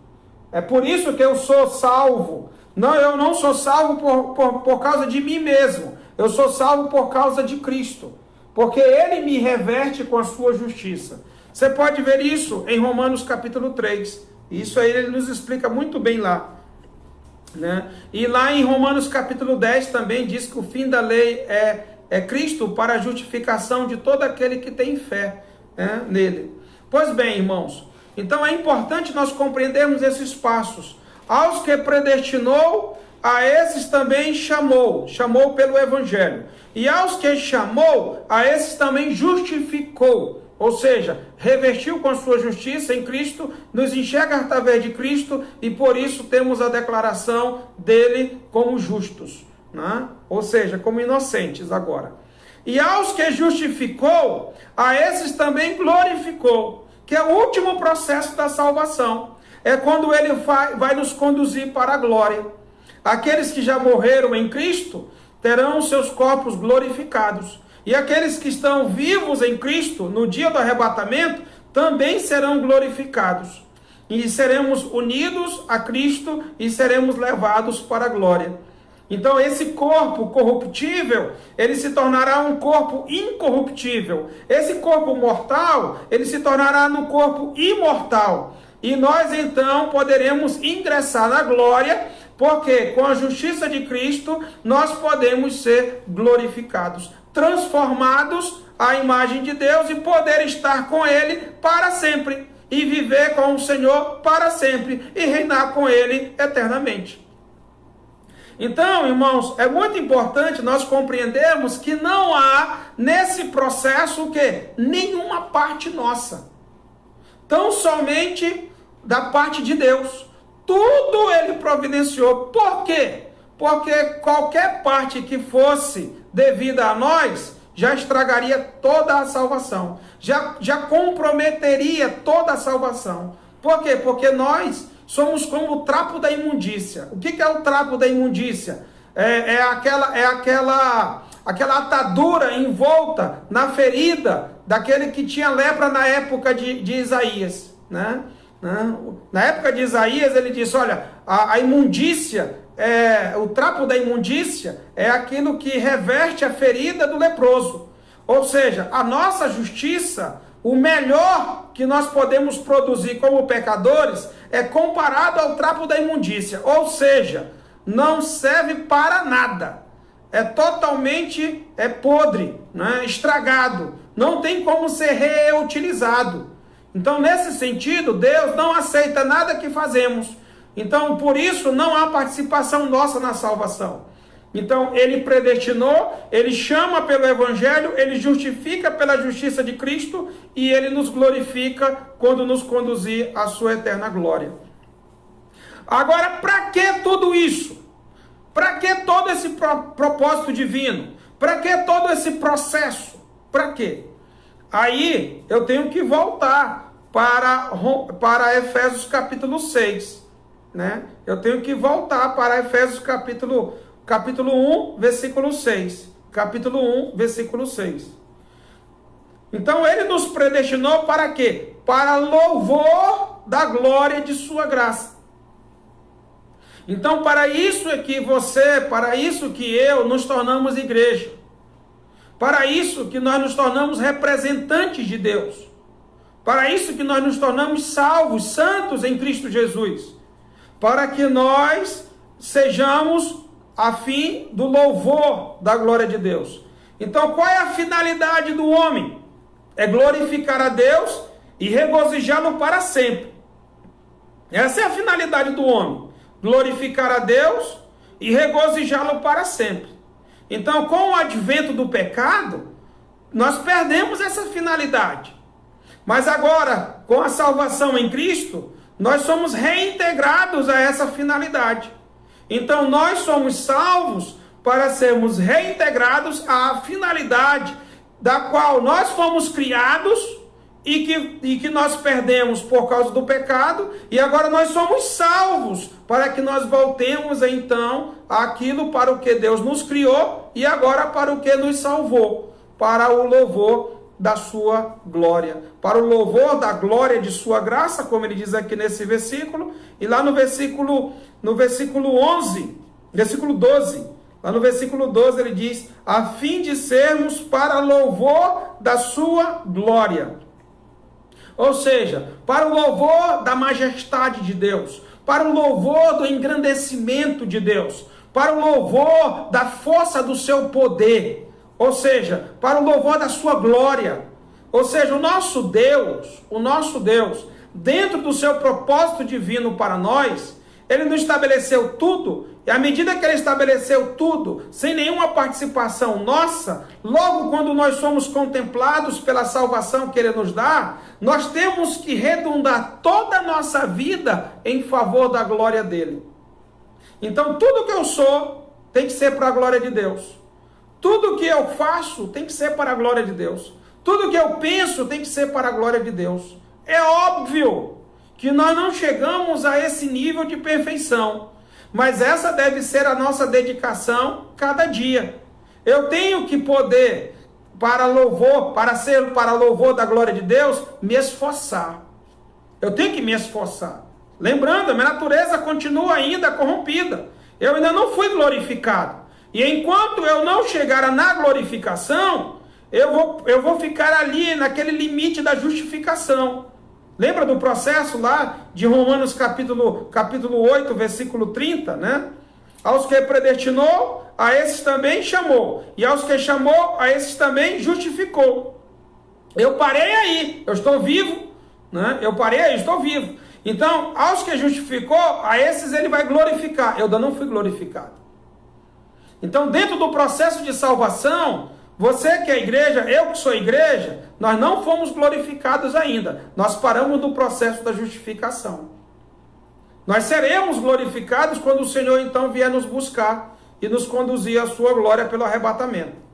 É por isso que eu sou salvo. Não, eu não sou salvo por causa de mim mesmo. Eu sou salvo por causa de Cristo. Porque Ele me reverte com a sua justiça. Você pode ver isso em Romanos capítulo 3. Isso aí ele nos explica muito bem lá. Né? E lá em Romanos capítulo 10 também diz que o fim da lei é Cristo para a justificação de todo aquele que tem fé, né, nele. Pois bem, irmãos, então é importante nós compreendermos esses passos. Aos que predestinou, a esses também chamou pelo Evangelho. E aos que chamou, a esses também justificou. Ou seja, revestiu com a sua justiça em Cristo, nos enxerga através de Cristo, e por isso temos a declaração dele como justos, né? Ou seja, como inocentes agora. E aos que justificou, a esses também glorificou, que é o último processo da salvação. É quando ele vai nos conduzir para a glória. Aqueles que já morreram em Cristo terão seus corpos glorificados. E aqueles que estão vivos em Cristo, no dia do arrebatamento, também serão glorificados. E seremos unidos a Cristo e seremos levados para a glória. Então esse corpo corruptível, ele se tornará um corpo incorruptível. Esse corpo mortal, ele se tornará no corpo imortal. E nós então poderemos ingressar na glória, porque com a justiça de Cristo nós podemos ser glorificados, transformados à imagem de Deus e poder estar com Ele para sempre, e viver com o Senhor para sempre, e reinar com Ele eternamente. Então, irmãos, é muito importante nós compreendermos que não há nesse processo o quê? Nenhuma parte nossa. Tão somente da parte de Deus. Tudo Ele providenciou. Por quê? Porque qualquer parte que fosse devida a nós já estragaria toda a salvação, já comprometeria toda a salvação. Por quê? Porque nós somos como o trapo da imundícia. O que é o trapo da imundícia? É aquela atadura envolta na ferida daquele que tinha lepra na época de Isaías, né? Na época de Isaías ele disse, olha, a imundícia, o trapo da imundícia é aquilo que reverte a ferida do leproso. Ou seja, a nossa justiça, o melhor que nós podemos produzir como pecadores é comparado ao trapo da imundícia. Ou seja, não serve para nada. É totalmente podre, né? Estragado. Não tem como ser reutilizado. Então, nesse sentido, Deus não aceita nada que fazemos. Então, por isso, não há participação nossa na salvação. Então, ele predestinou, ele chama pelo Evangelho, ele justifica pela justiça de Cristo e ele nos glorifica quando nos conduzir à sua eterna glória. Agora, para que tudo isso? Para que todo esse propósito divino? Para que todo esse processo? Para quê? Aí eu tenho que voltar para Efésios capítulo 6. Né? Eu tenho que voltar para Efésios capítulo 1, versículo 6. Capítulo 1, versículo 6. Então ele nos predestinou para quê? Para louvor da glória de sua graça. Então, para isso é que para isso que eu nos tornamos igreja. Para isso que nós nos tornamos representantes de Deus. Para isso que nós nos tornamos salvos, santos em Cristo Jesus. Para que nós sejamos a fim do louvor da glória de Deus. Então, qual é a finalidade do homem? É glorificar a Deus e regozijá-lo para sempre. Essa é a finalidade do homem. Glorificar a Deus e regozijá-lo para sempre. Então, com o advento do pecado, nós perdemos essa finalidade. Mas agora, com a salvação em Cristo, nós somos reintegrados a essa finalidade. Então, nós somos salvos para sermos reintegrados à finalidade da qual nós fomos criados e que nós perdemos por causa do pecado, e agora nós somos salvos para que nós voltemos então àquilo para o que Deus nos criou e agora para o que nos salvou, para o louvor da sua glória, para o louvor da glória de sua graça, como ele diz aqui nesse versículo, e lá no versículo 11, versículo 12, lá no versículo 12 ele diz, a fim de sermos para louvor da sua glória. Ou seja, para o louvor da majestade de Deus, para o louvor do engrandecimento de Deus, para o louvor da força do seu poder, ou seja, para o louvor da sua glória. Ou seja, o nosso Deus, dentro do seu propósito divino para nós, ele não estabeleceu tudo, e à medida que ele estabeleceu tudo, sem nenhuma participação nossa, logo quando nós somos contemplados pela salvação que ele nos dá, nós temos que redundar toda a nossa vida em favor da glória dele. Então, tudo que eu sou tem que ser para a glória de Deus. Tudo que eu faço tem que ser para a glória de Deus. Tudo que eu penso tem que ser para a glória de Deus. É óbvio que nós não chegamos a esse nível de perfeição, mas essa deve ser a nossa dedicação cada dia. Eu tenho que poder, para louvor da glória de Deus, me esforçar. Eu tenho que me esforçar. Lembrando, a minha natureza continua ainda corrompida. Eu ainda não fui glorificado. E enquanto eu não chegar na glorificação, eu vou ficar ali naquele limite da justificação. Lembra do processo lá de Romanos capítulo 8, versículo 30, né? Aos que predestinou, a esses também chamou. E aos que chamou, a esses também justificou. Eu parei aí, eu estou vivo, né? Eu parei aí, estou vivo. Então, aos que justificou, a esses ele vai glorificar. Eu ainda não fui glorificado. Então, dentro do processo de salvação, você que é igreja, eu que sou igreja, nós não fomos glorificados ainda. Nós paramos no processo da justificação. Nós seremos glorificados quando o Senhor então vier nos buscar e nos conduzir à sua glória pelo arrebatamento.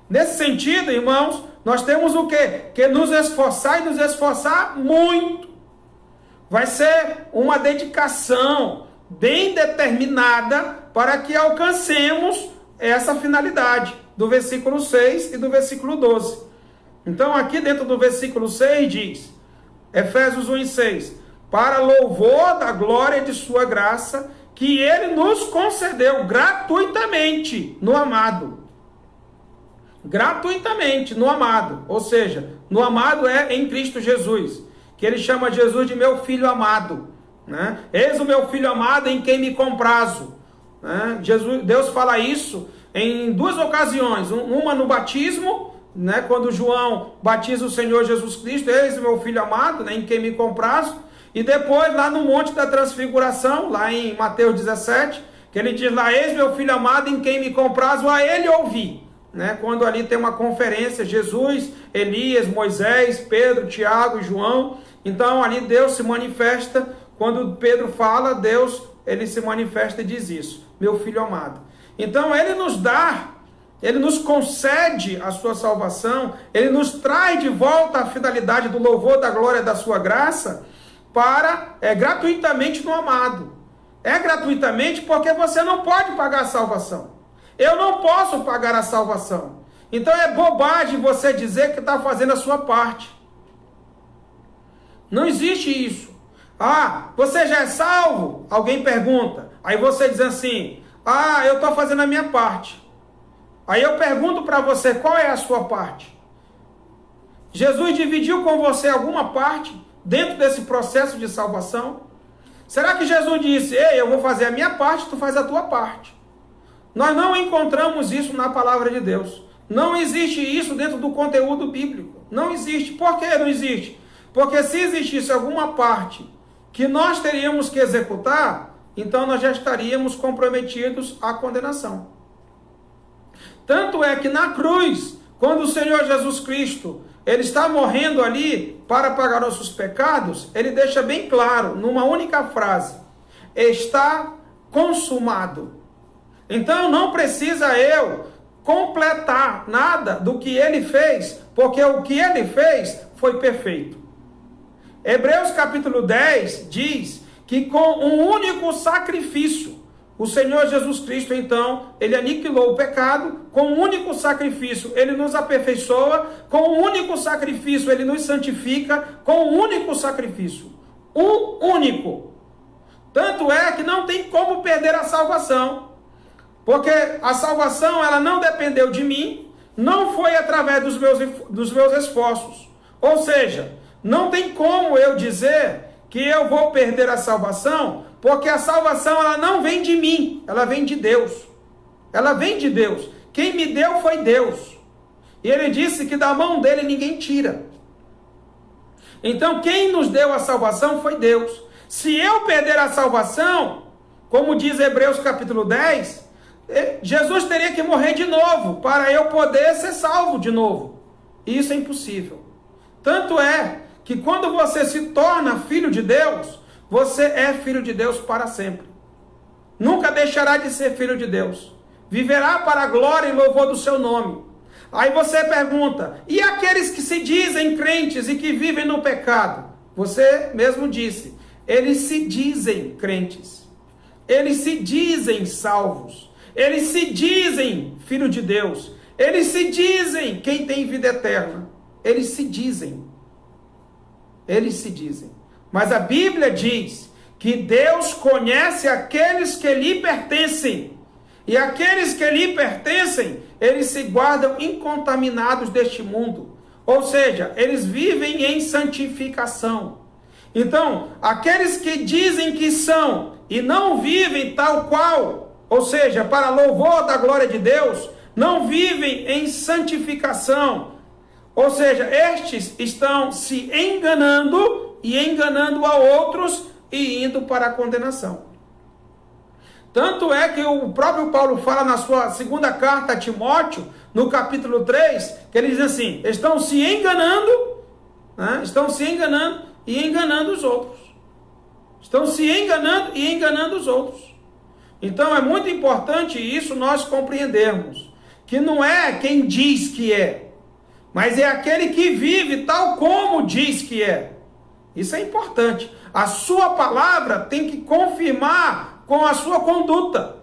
Nesse sentido, irmãos, nós temos o quê? Que nos esforçar e nos esforçar muito. Vai ser uma dedicação bem determinada para que alcancemos essa finalidade do versículo 6 e do versículo 12. Então aqui dentro do versículo 6 diz, Efésios 1:6, para louvor da glória de sua graça, que ele nos concedeu gratuitamente no amado. Gratuitamente no amado, ou seja, no amado é em Cristo Jesus, que ele chama Jesus de meu filho amado, né? Eis o meu filho amado em quem me comprazo, né? Deus fala isso em duas ocasiões, uma no batismo, né? Quando João batiza o Senhor Jesus Cristo, eis o meu filho amado, né? Em quem me comprazo, e depois lá no Monte da Transfiguração, lá em Mateus 17, que ele diz lá, eis meu filho amado em quem me comprazo, a ele ouvi. Né, quando ali tem uma conferência, Jesus, Elias, Moisés, Pedro, Tiago e João, então ali Deus se manifesta, quando Pedro fala, Deus, ele se manifesta e diz isso, meu filho amado. Então ele nos dá, ele nos concede a sua salvação, ele nos traz de volta a finalidade do louvor da glória da sua graça, gratuitamente no amado. É gratuitamente porque você não pode pagar a salvação. Eu não posso pagar a salvação. Então é bobagem você dizer que está fazendo a sua parte. Não existe isso. Ah, você já é salvo? Alguém pergunta. Aí você diz assim, eu estou fazendo a minha parte. Aí eu pergunto para você, qual é a sua parte? Jesus dividiu com você alguma parte dentro desse processo de salvação? Será que Jesus disse, ei, eu vou fazer a minha parte, tu faz a tua parte? Nós não encontramos isso na palavra de Deus. Não existe isso dentro do conteúdo bíblico. Não existe. Por que não existe? Porque se existisse alguma parte que nós teríamos que executar, então nós já estaríamos comprometidos à condenação. Tanto é que na cruz, quando o Senhor Jesus Cristo, ele está morrendo ali para pagar nossos pecados, ele deixa bem claro, numa única frase, está consumado. Então não precisa eu completar nada do que ele fez, porque o que ele fez foi perfeito. Hebreus capítulo 10 diz que com um único sacrifício, o Senhor Jesus Cristo, então, ele aniquilou o pecado, com um único sacrifício ele nos aperfeiçoa, com um único sacrifício ele nos santifica, com um único sacrifício. Um único. Tanto é que não tem como perder a salvação. Porque a salvação, ela não dependeu de mim, não foi através dos meus esforços. Ou seja, não tem como eu dizer que eu vou perder a salvação, porque a salvação, ela não vem de mim, ela vem de Deus. Ela vem de Deus. Quem me deu foi Deus. E ele disse que da mão dele ninguém tira. Então, quem nos deu a salvação foi Deus. Se eu perder a salvação, como diz Hebreus capítulo 10, Jesus teria que morrer de novo para eu poder ser salvo de novo. E isso é impossível. Tanto é que quando você se torna filho de Deus, você é filho de Deus para sempre. Nunca deixará de ser filho de Deus. Viverá para a glória e louvor do seu nome. Aí você pergunta, e aqueles que se dizem crentes e que vivem no pecado? Você mesmo disse, eles se dizem crentes. Eles se dizem salvos. Eles se dizem filho de Deus. Eles se dizem quem tem vida eterna. Eles se dizem. Eles se dizem. Mas a Bíblia diz que Deus conhece aqueles que lhe pertencem. E aqueles que lhe pertencem, eles se guardam incontaminados deste mundo. Ou seja, eles vivem em santificação. Então, aqueles que dizem que são e não vivem tal qual, ou seja, para louvor da glória de Deus, não vivem em santificação. Ou seja, estes estão se enganando e enganando a outros e indo para a condenação. Tanto é que o próprio Paulo fala na sua segunda carta a Timóteo, no capítulo 3, que ele diz assim, estão se enganando, né? Estão se enganando e enganando os outros. Estão se enganando e enganando os outros. Então é muito importante isso nós compreendermos, que não é quem diz que é, mas é aquele que vive tal como diz que é. Isso é importante. A sua palavra tem que confirmar com a sua conduta.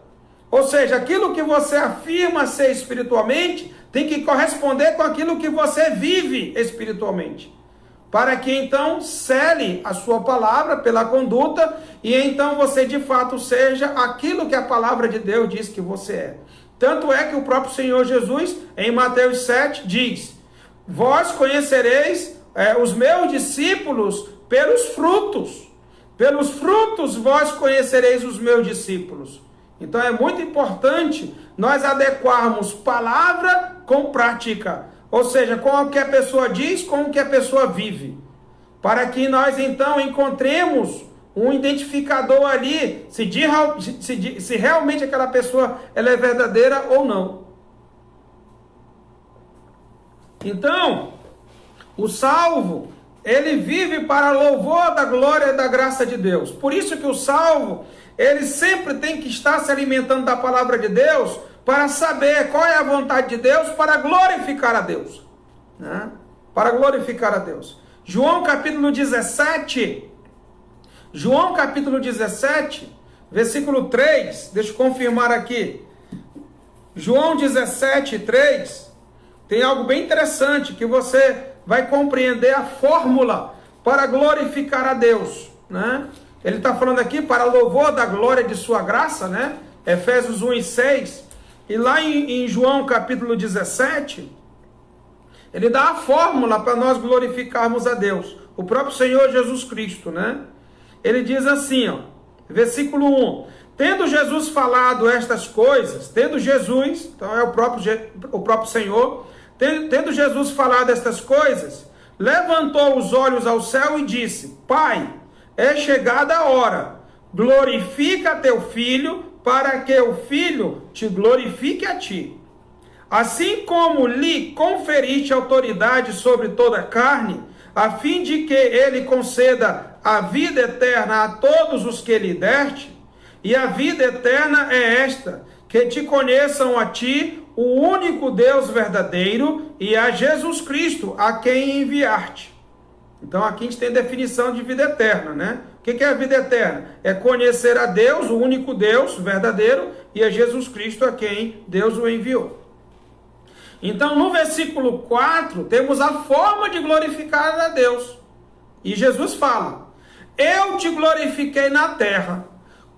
Ou seja, aquilo que você afirma ser espiritualmente tem que corresponder com aquilo que você vive espiritualmente. Para que então cele a sua palavra pela conduta e então você de fato seja aquilo que a palavra de Deus diz que você é. Tanto é que o próprio Senhor Jesus, em Mateus 7, diz: vós conhecereis os meus discípulos pelos frutos. Pelos frutos vós conhecereis os meus discípulos. Então é muito importante nós adequarmos palavra com prática. Ou seja, com o que a pessoa diz, com o que a pessoa vive. Para que nós então encontremos um identificador ali, se realmente aquela pessoa ela é verdadeira ou não. Então, o salvo, ele vive para louvor da glória e da graça de Deus. Por isso que o salvo, ele sempre tem que estar se alimentando da palavra de Deus, para saber qual é a vontade de Deus, para glorificar a Deus. Né? Para glorificar a Deus. João capítulo 17, versículo 3, deixa eu confirmar aqui. João 17, 3, tem algo bem interessante, que você vai compreender a fórmula para glorificar a Deus. Né? Ele está falando aqui para louvor da glória de sua graça, né? Efésios 1 e 6. E lá em João capítulo 17, ele dá a fórmula para nós glorificarmos a Deus. O próprio Senhor Jesus Cristo, né? Ele diz assim, ó, versículo 1. Tendo Jesus falado estas coisas, tendo Jesus, então é o próprio Senhor, tendo Jesus falado estas coisas, levantou os olhos ao céu e disse: Pai, é chegada a hora, glorifica teu Filho, para que o Filho te glorifique a ti. Assim como lhe conferiste autoridade sobre toda a carne, a fim de que ele conceda a vida eterna a todos os que lhe deste, e a vida eterna é esta, que te conheçam a ti, o único Deus verdadeiro, e a Jesus Cristo, a quem enviaste. Então aqui a gente tem definição de vida eterna, né? O que é a vida eterna? É conhecer a Deus, o único Deus verdadeiro, e a Jesus Cristo, a quem Deus o enviou. Então no versículo 4, temos a forma de glorificar a Deus. E Jesus fala: eu te glorifiquei na terra,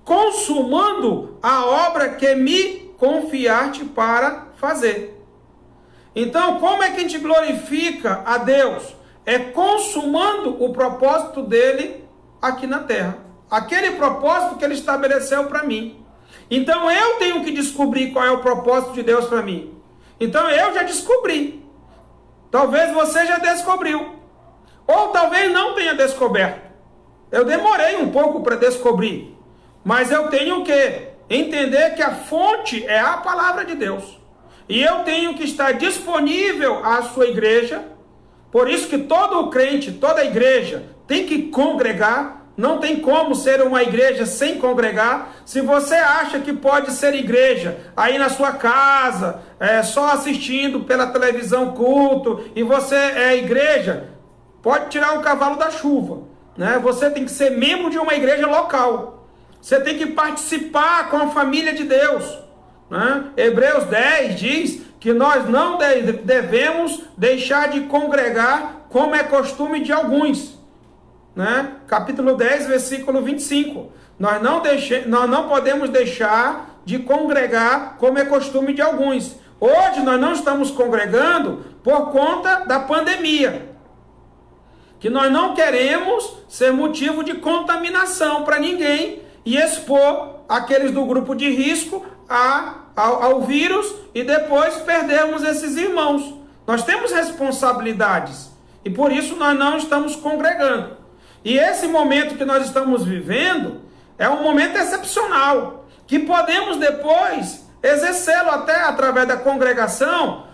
consumando a obra que me confiaste para fazer. Então, como é que a gente glorifica a Deus? É consumando o propósito dele aqui na terra. Aquele propósito que ele estabeleceu para mim. Então, eu tenho que descobrir qual é o propósito de Deus para mim. Então, eu já descobri. Talvez você já descobriu. Ou talvez não tenha descoberto. Eu demorei um pouco para descobrir. Mas eu tenho que entender que a fonte é a palavra de Deus. E eu tenho que estar disponível à sua igreja. Por isso que todo crente, toda igreja tem que congregar. Não tem como ser uma igreja sem congregar. Se você acha que pode ser igreja aí na sua casa, só assistindo pela televisão culto, e você é igreja, pode tirar o cavalo da chuva. Né? Você tem que ser membro de uma igreja local. Você tem que participar com a família de Deus. Né? Hebreus 10 diz que nós não devemos deixar de congregar como é costume de alguns. Né? Capítulo 10, versículo 25. Nós não podemos deixar de congregar como é costume de alguns. Hoje nós não estamos congregando por conta da pandemia. Que nós não queremos ser motivo de contaminação para ninguém e expor aqueles do grupo de risco ao vírus e depois perdermos esses irmãos. Nós temos responsabilidades e por isso nós não estamos congregando. E esse momento que nós estamos vivendo é um momento excepcional, que podemos depois exercê-lo até através da congregação,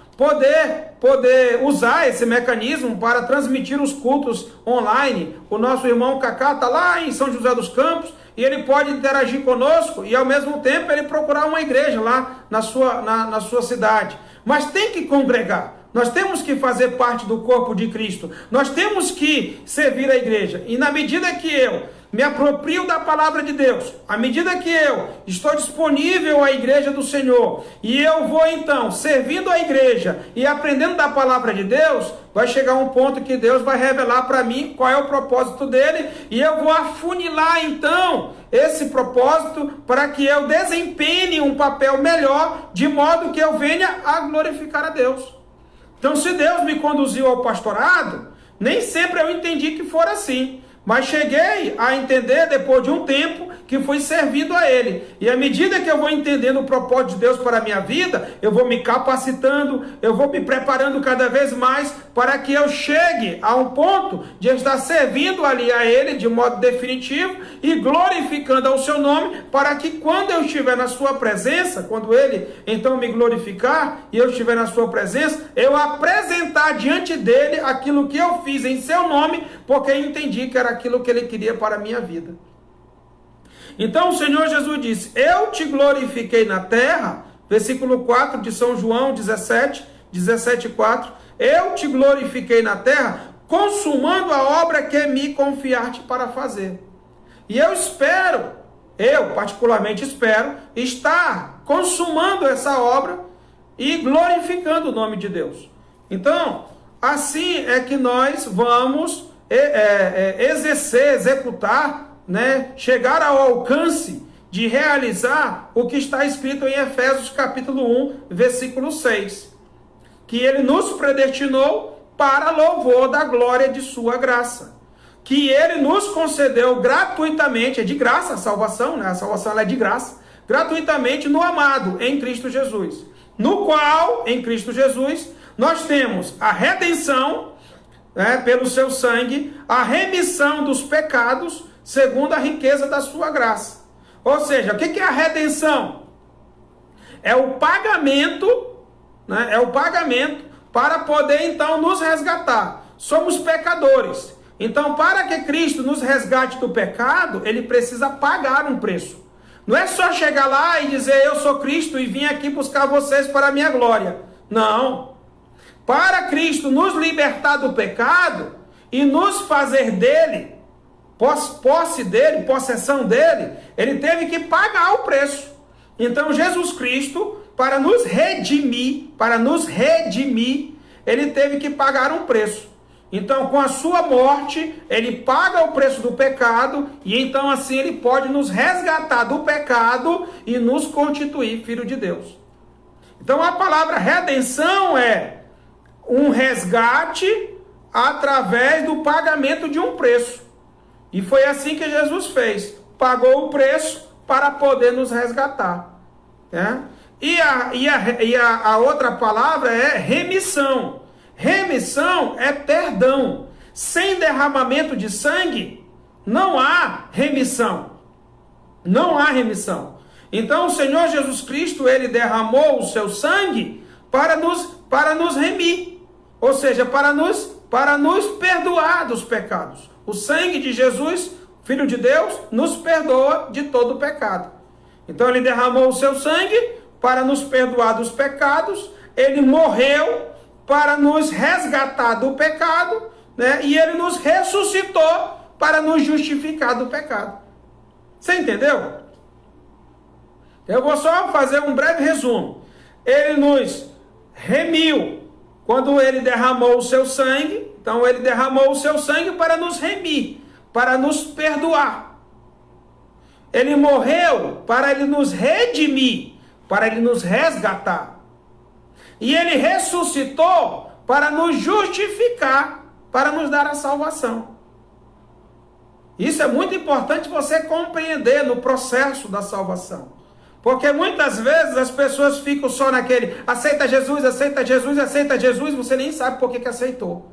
poder usar esse mecanismo para transmitir os cultos online. O nosso irmão Cacá está lá em São José dos Campos e ele pode interagir conosco e ao mesmo tempo ele procurar uma igreja lá na sua cidade. Mas tem que congregar. Nós temos que fazer parte do corpo de Cristo. Nós temos que servir a igreja. E na medida que eu me aproprio da palavra de Deus, à medida que eu estou disponível à igreja do Senhor, e eu vou então servindo a igreja e aprendendo da palavra de Deus, vai chegar um ponto que Deus vai revelar para mim qual é o propósito dele, e eu vou afunilar então esse propósito para que eu desempenhe um papel melhor, de modo que eu venha a glorificar a Deus. Então, se Deus me conduziu ao pastorado, nem sempre eu entendi que fora assim. Mas cheguei a entender depois de um tempo que fui servindo a Ele. E à medida que eu vou entendendo o propósito de Deus para a minha vida, eu vou me capacitando, eu vou me preparando cada vez mais para que eu chegue a um ponto de estar servindo ali a Ele de modo definitivo e glorificando ao seu nome, para que quando eu estiver na sua presença, quando Ele então me glorificar e eu estiver na sua presença, eu apresentar diante dEle aquilo que eu fiz em seu nome, porque entendi que era aquilo que Ele queria para a minha vida. Então o Senhor Jesus disse: eu te glorifiquei na terra, versículo 4 de São João 17:4, eu te glorifiquei na terra, consumando a obra que me confiaste para fazer. E eu particularmente espero, estar consumando essa obra e glorificando o nome de Deus. Então, assim é que nós vamos executar, chegar ao alcance de realizar o que está escrito em Efésios capítulo 1, versículo 6, que Ele nos predestinou para louvor da glória de sua graça, que Ele nos concedeu gratuitamente, é de graça a salvação, a salvação ela é de graça, gratuitamente no amado, em Cristo Jesus, no qual, em Cristo Jesus, nós temos a redenção, pelo seu sangue, a remissão dos pecados, segundo a riqueza da sua graça. Ou seja, o que é a redenção? É o pagamento, é o pagamento para poder então nos resgatar. Somos pecadores. Então, para que Cristo nos resgate do pecado, Ele precisa pagar um preço. Não é só chegar lá e dizer: eu sou Cristo e vim aqui buscar vocês para a minha glória. Não. Para Cristo nos libertar do pecado e nos fazer dele, posse dele, possessão dele, Ele teve que pagar o preço. Então Jesus Cristo, para nos redimir, Ele teve que pagar um preço. Então, com a sua morte, Ele paga o preço do pecado, e então assim Ele pode nos resgatar do pecado e nos constituir filho de Deus. Então a palavra redenção é um resgate através do pagamento de um preço. E foi assim que Jesus fez. Pagou o preço para poder nos resgatar. E a outra palavra é remissão. Remissão é perdão. Sem derramamento de sangue, não há remissão. Não há remissão. Então o Senhor Jesus Cristo, Ele derramou o seu sangue para nos remir. Ou seja, para nos perdoar dos pecados. O sangue de Jesus, Filho de Deus, nos perdoa de todo o pecado. Então Ele derramou o seu sangue para nos perdoar dos pecados. Ele morreu para nos resgatar do pecado, e Ele nos ressuscitou para nos justificar do pecado. Você entendeu? Eu vou só fazer um breve resumo. Ele nos remiu quando Ele derramou o seu sangue. Então Ele derramou o seu sangue para nos remir, para nos perdoar. Ele morreu para Ele nos redimir, para Ele nos resgatar. E Ele ressuscitou para nos justificar, para nos dar a salvação. Isso é muito importante você compreender no processo da salvação. Porque muitas vezes as pessoas ficam só naquele: aceita Jesus, aceita Jesus, aceita Jesus. Você nem sabe por que aceitou.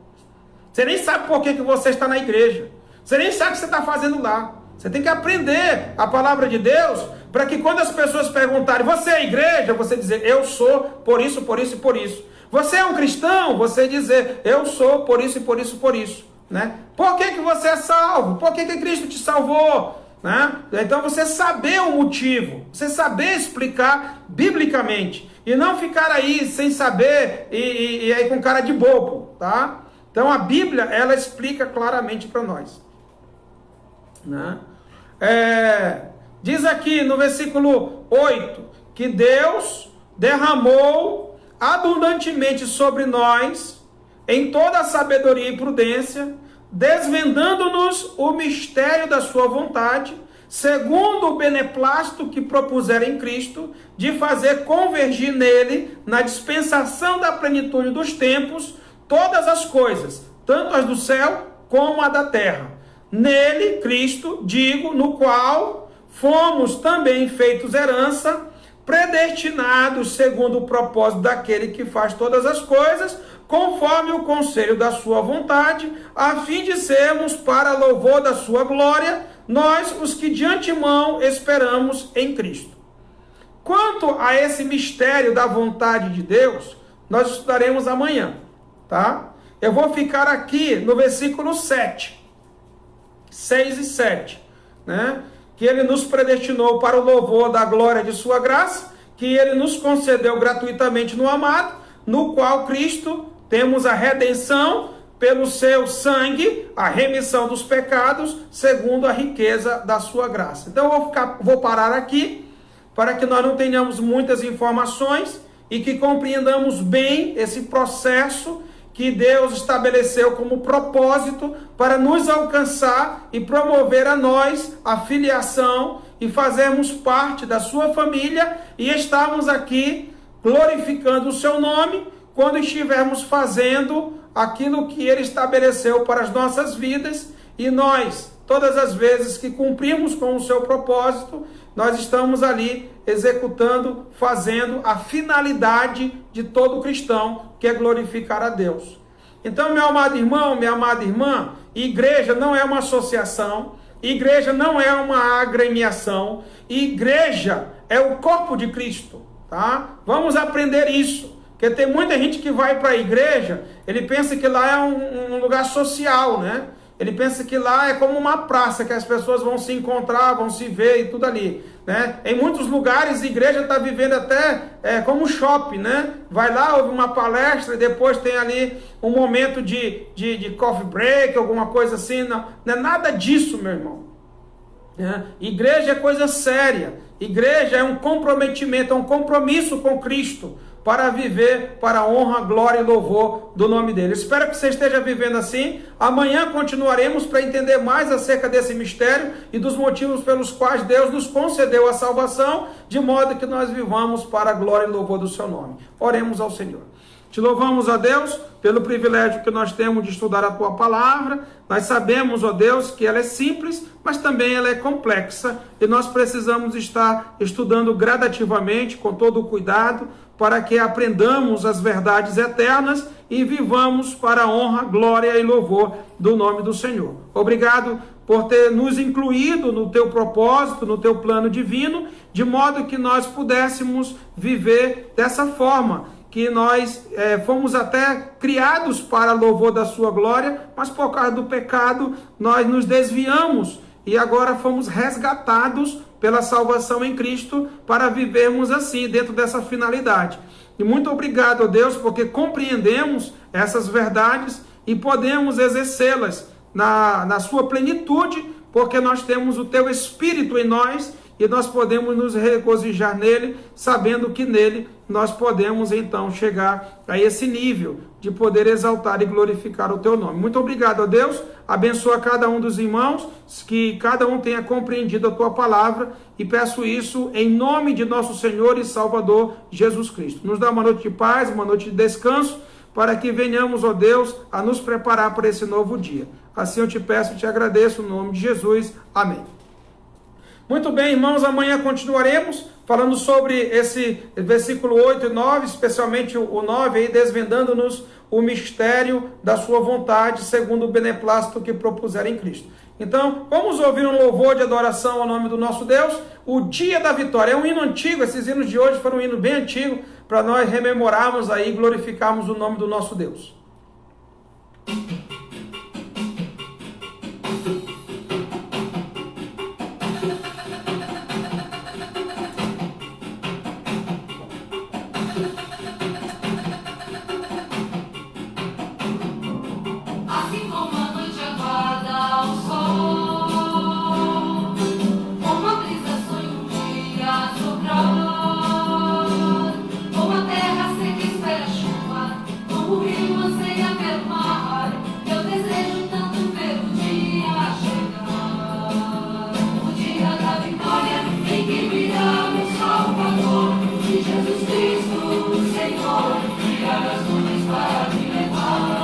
Você nem sabe por que você está na igreja. Você nem sabe o que você está fazendo lá. Você tem que aprender a palavra de Deus, para que quando as pessoas perguntarem: você é igreja? Você dizer: eu sou por isso, por isso e por isso. Você é um cristão? Você dizer, eu sou por isso e por isso, por isso. Né? Por que você é salvo? Por que Cristo te salvou? Né? Então você saber o motivo, você saber explicar biblicamente e não ficar aí sem saber e aí com cara de bobo, tá? Então a Bíblia, ela explica claramente para nós, né? Diz aqui no versículo 8 que Deus derramou abundantemente sobre nós em toda a sabedoria e prudência, desvendando-nos o mistério da sua vontade, segundo o beneplácito que propusera em Cristo, de fazer convergir nele, na dispensação da plenitude dos tempos, todas as coisas, tanto as do céu como a da terra. Nele, Cristo, digo, no qual fomos também feitos herança, predestinados segundo o propósito daquele que faz todas as coisas, conforme o conselho da sua vontade, a fim de sermos para louvor da sua glória, nós os que de antemão esperamos em Cristo. Quanto a esse mistério da vontade de Deus, nós estudaremos amanhã, tá? Eu vou ficar aqui no versículo 7, 6 e 7, né? Que ele nos predestinou para o louvor da glória de sua graça, que ele nos concedeu gratuitamente no amado, no qual Cristo temos a redenção pelo seu sangue, a remissão dos pecados, segundo a riqueza da sua graça. Então eu vou parar aqui, para que nós não tenhamos muitas informações e que compreendamos bem esse processo que Deus estabeleceu como propósito para nos alcançar e promover a nós a filiação e fazermos parte da sua família e estarmos aqui glorificando o seu nome quando estivermos fazendo aquilo que ele estabeleceu para as nossas vidas, e nós, todas as vezes que cumprimos com o seu propósito, nós estamos ali executando, fazendo a finalidade de todo cristão, que é glorificar a Deus. Então, meu amado irmão, minha amada irmã, igreja não é uma associação, igreja não é uma agremiação, igreja é o corpo de Cristo, tá? Vamos aprender isso. Porque tem muita gente que vai para a igreja, ele pensa que lá é um lugar social, né? Ele pensa que lá é como uma praça, que as pessoas vão se encontrar, vão se ver e tudo ali, né? Em muitos lugares, a igreja está vivendo até como shopping, né? Vai lá, ouve uma palestra e depois tem ali um momento de coffee break, alguma coisa assim. Não é nada disso, meu irmão. Igreja é coisa séria. Igreja é um comprometimento, é um compromisso com Cristo, para viver para a honra, glória e louvor do nome dele. Espero que você esteja vivendo assim. Amanhã continuaremos para entender mais acerca desse mistério e dos motivos pelos quais Deus nos concedeu a salvação, de modo que nós vivamos para a glória e louvor do seu nome. Oremos ao Senhor. Te louvamos, ó Deus, pelo privilégio que nós temos de estudar a Tua Palavra. Nós sabemos, ó Deus, que ela é simples, mas também ela é complexa, e nós precisamos estar estudando gradativamente, com todo o cuidado, para que aprendamos as verdades eternas e vivamos para a honra, glória e louvor do nome do Senhor. Obrigado por ter nos incluído no Teu propósito, no Teu plano divino, de modo que nós pudéssemos viver dessa forma, que nós fomos até criados para louvor da sua glória, mas por causa do pecado nós nos desviamos e agora fomos resgatados pela salvação em Cristo para vivermos assim, dentro dessa finalidade. E muito obrigado, ó Deus, porque compreendemos essas verdades e podemos exercê-las na sua plenitude, porque nós temos o Teu Espírito em nós e nós podemos nos regozijar nele, sabendo que nele nós podemos então chegar a esse nível de poder exaltar e glorificar o Teu nome. Muito obrigado, ó Deus. Abençoa cada um dos irmãos, que cada um tenha compreendido a Tua palavra, e peço isso em nome de nosso Senhor e Salvador Jesus Cristo. Nos dá uma noite de paz, uma noite de descanso, para que venhamos, ó Deus, a nos preparar para esse novo dia. Assim eu te peço e te agradeço, no nome de Jesus. Amém. Muito bem, irmãos, amanhã continuaremos falando sobre esse versículo 8 e 9, especialmente o 9, aí, desvendando-nos o mistério da sua vontade, segundo o beneplácito que propuseram em Cristo. Então, vamos ouvir um louvor de adoração ao nome do nosso Deus, o Dia da Vitória. É um hino antigo, esses hinos de hoje foram um hino bem antigo, para nós rememorarmos aí e glorificarmos o nome do nosso Deus. Assim como a noite aguarda o sol, como a brisa sonha um dia soprar, como a terra seca espera a chuva, como o rio anseia pelo mar, eu desejo tanto ver o dia chegar, o dia da vitória em que virá meu Salvador, de Jesus Cristo, o Senhor, criar as nuvens para me levar.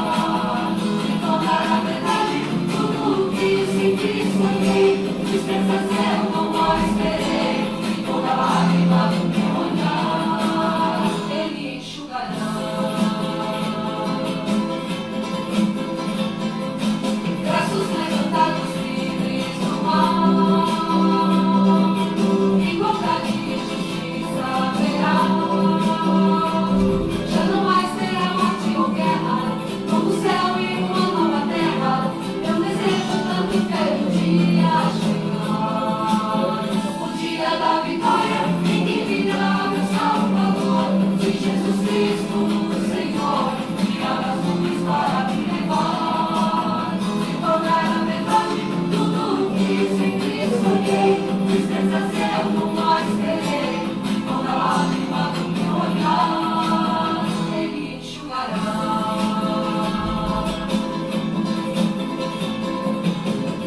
Na verdade, tudo que sempre sonhei, tristezas eu não mais terei, e toda lágrima do meu olhar, Ele enxugará. Braços levantados livres do mal, igualdade e justiça haverá. Já não mais terá morte ou guerra, novo céu e uma nova terra. Eu desejo tanto ver o dia chegar, o dia da vitória em que virá meu Salvador, de Jesus Cristo, o Senhor, criar as nuvens para me levar, e tornar a verdade tudo o que sempre sonhei, tristezas eu não mais terei, e toda lágrima do meu olhar, Ele enxugará.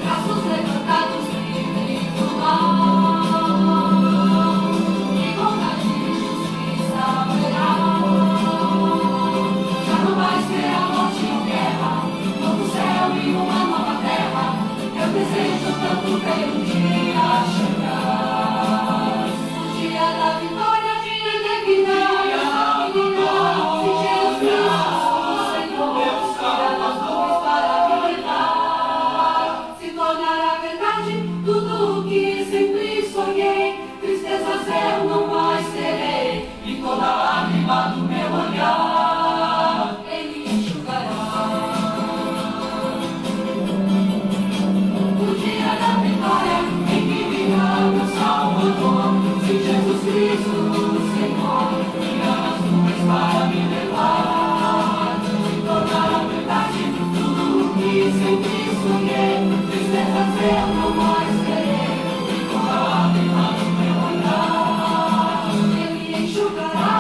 Braços levantados livres do mal, igualdade e justiça haverá. Já não mais terá morte ou guerra, novo céu e uma nova terra. Eu desejo tanto ver o dia chegar, o dia da vitória, o dia de vitória, de Jesus Cristo, o Senhor, tira das nuvens para me levar, se tornar a verdade tudo o que sempre sonhei, tristezas eu não mais terei, e toda lágrima do meu olhar, Ele enxugará. O dia da vitória em que virá meu Salvador, de Jesus Cristo, o Senhor, criar as nuvens para me levar, e tornar a verdade tudo o que sempre sonhei, tristezas eu não mais terei, e toda lágrima do meu olhar, Ele enxugará.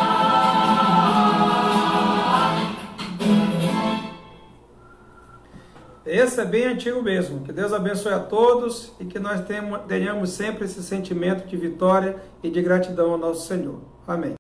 Esse é bem antigo mesmo. Que Deus abençoe a todos e que nós tenhamos sempre esse sentimento de vitória e de gratidão ao nosso Senhor. Amém.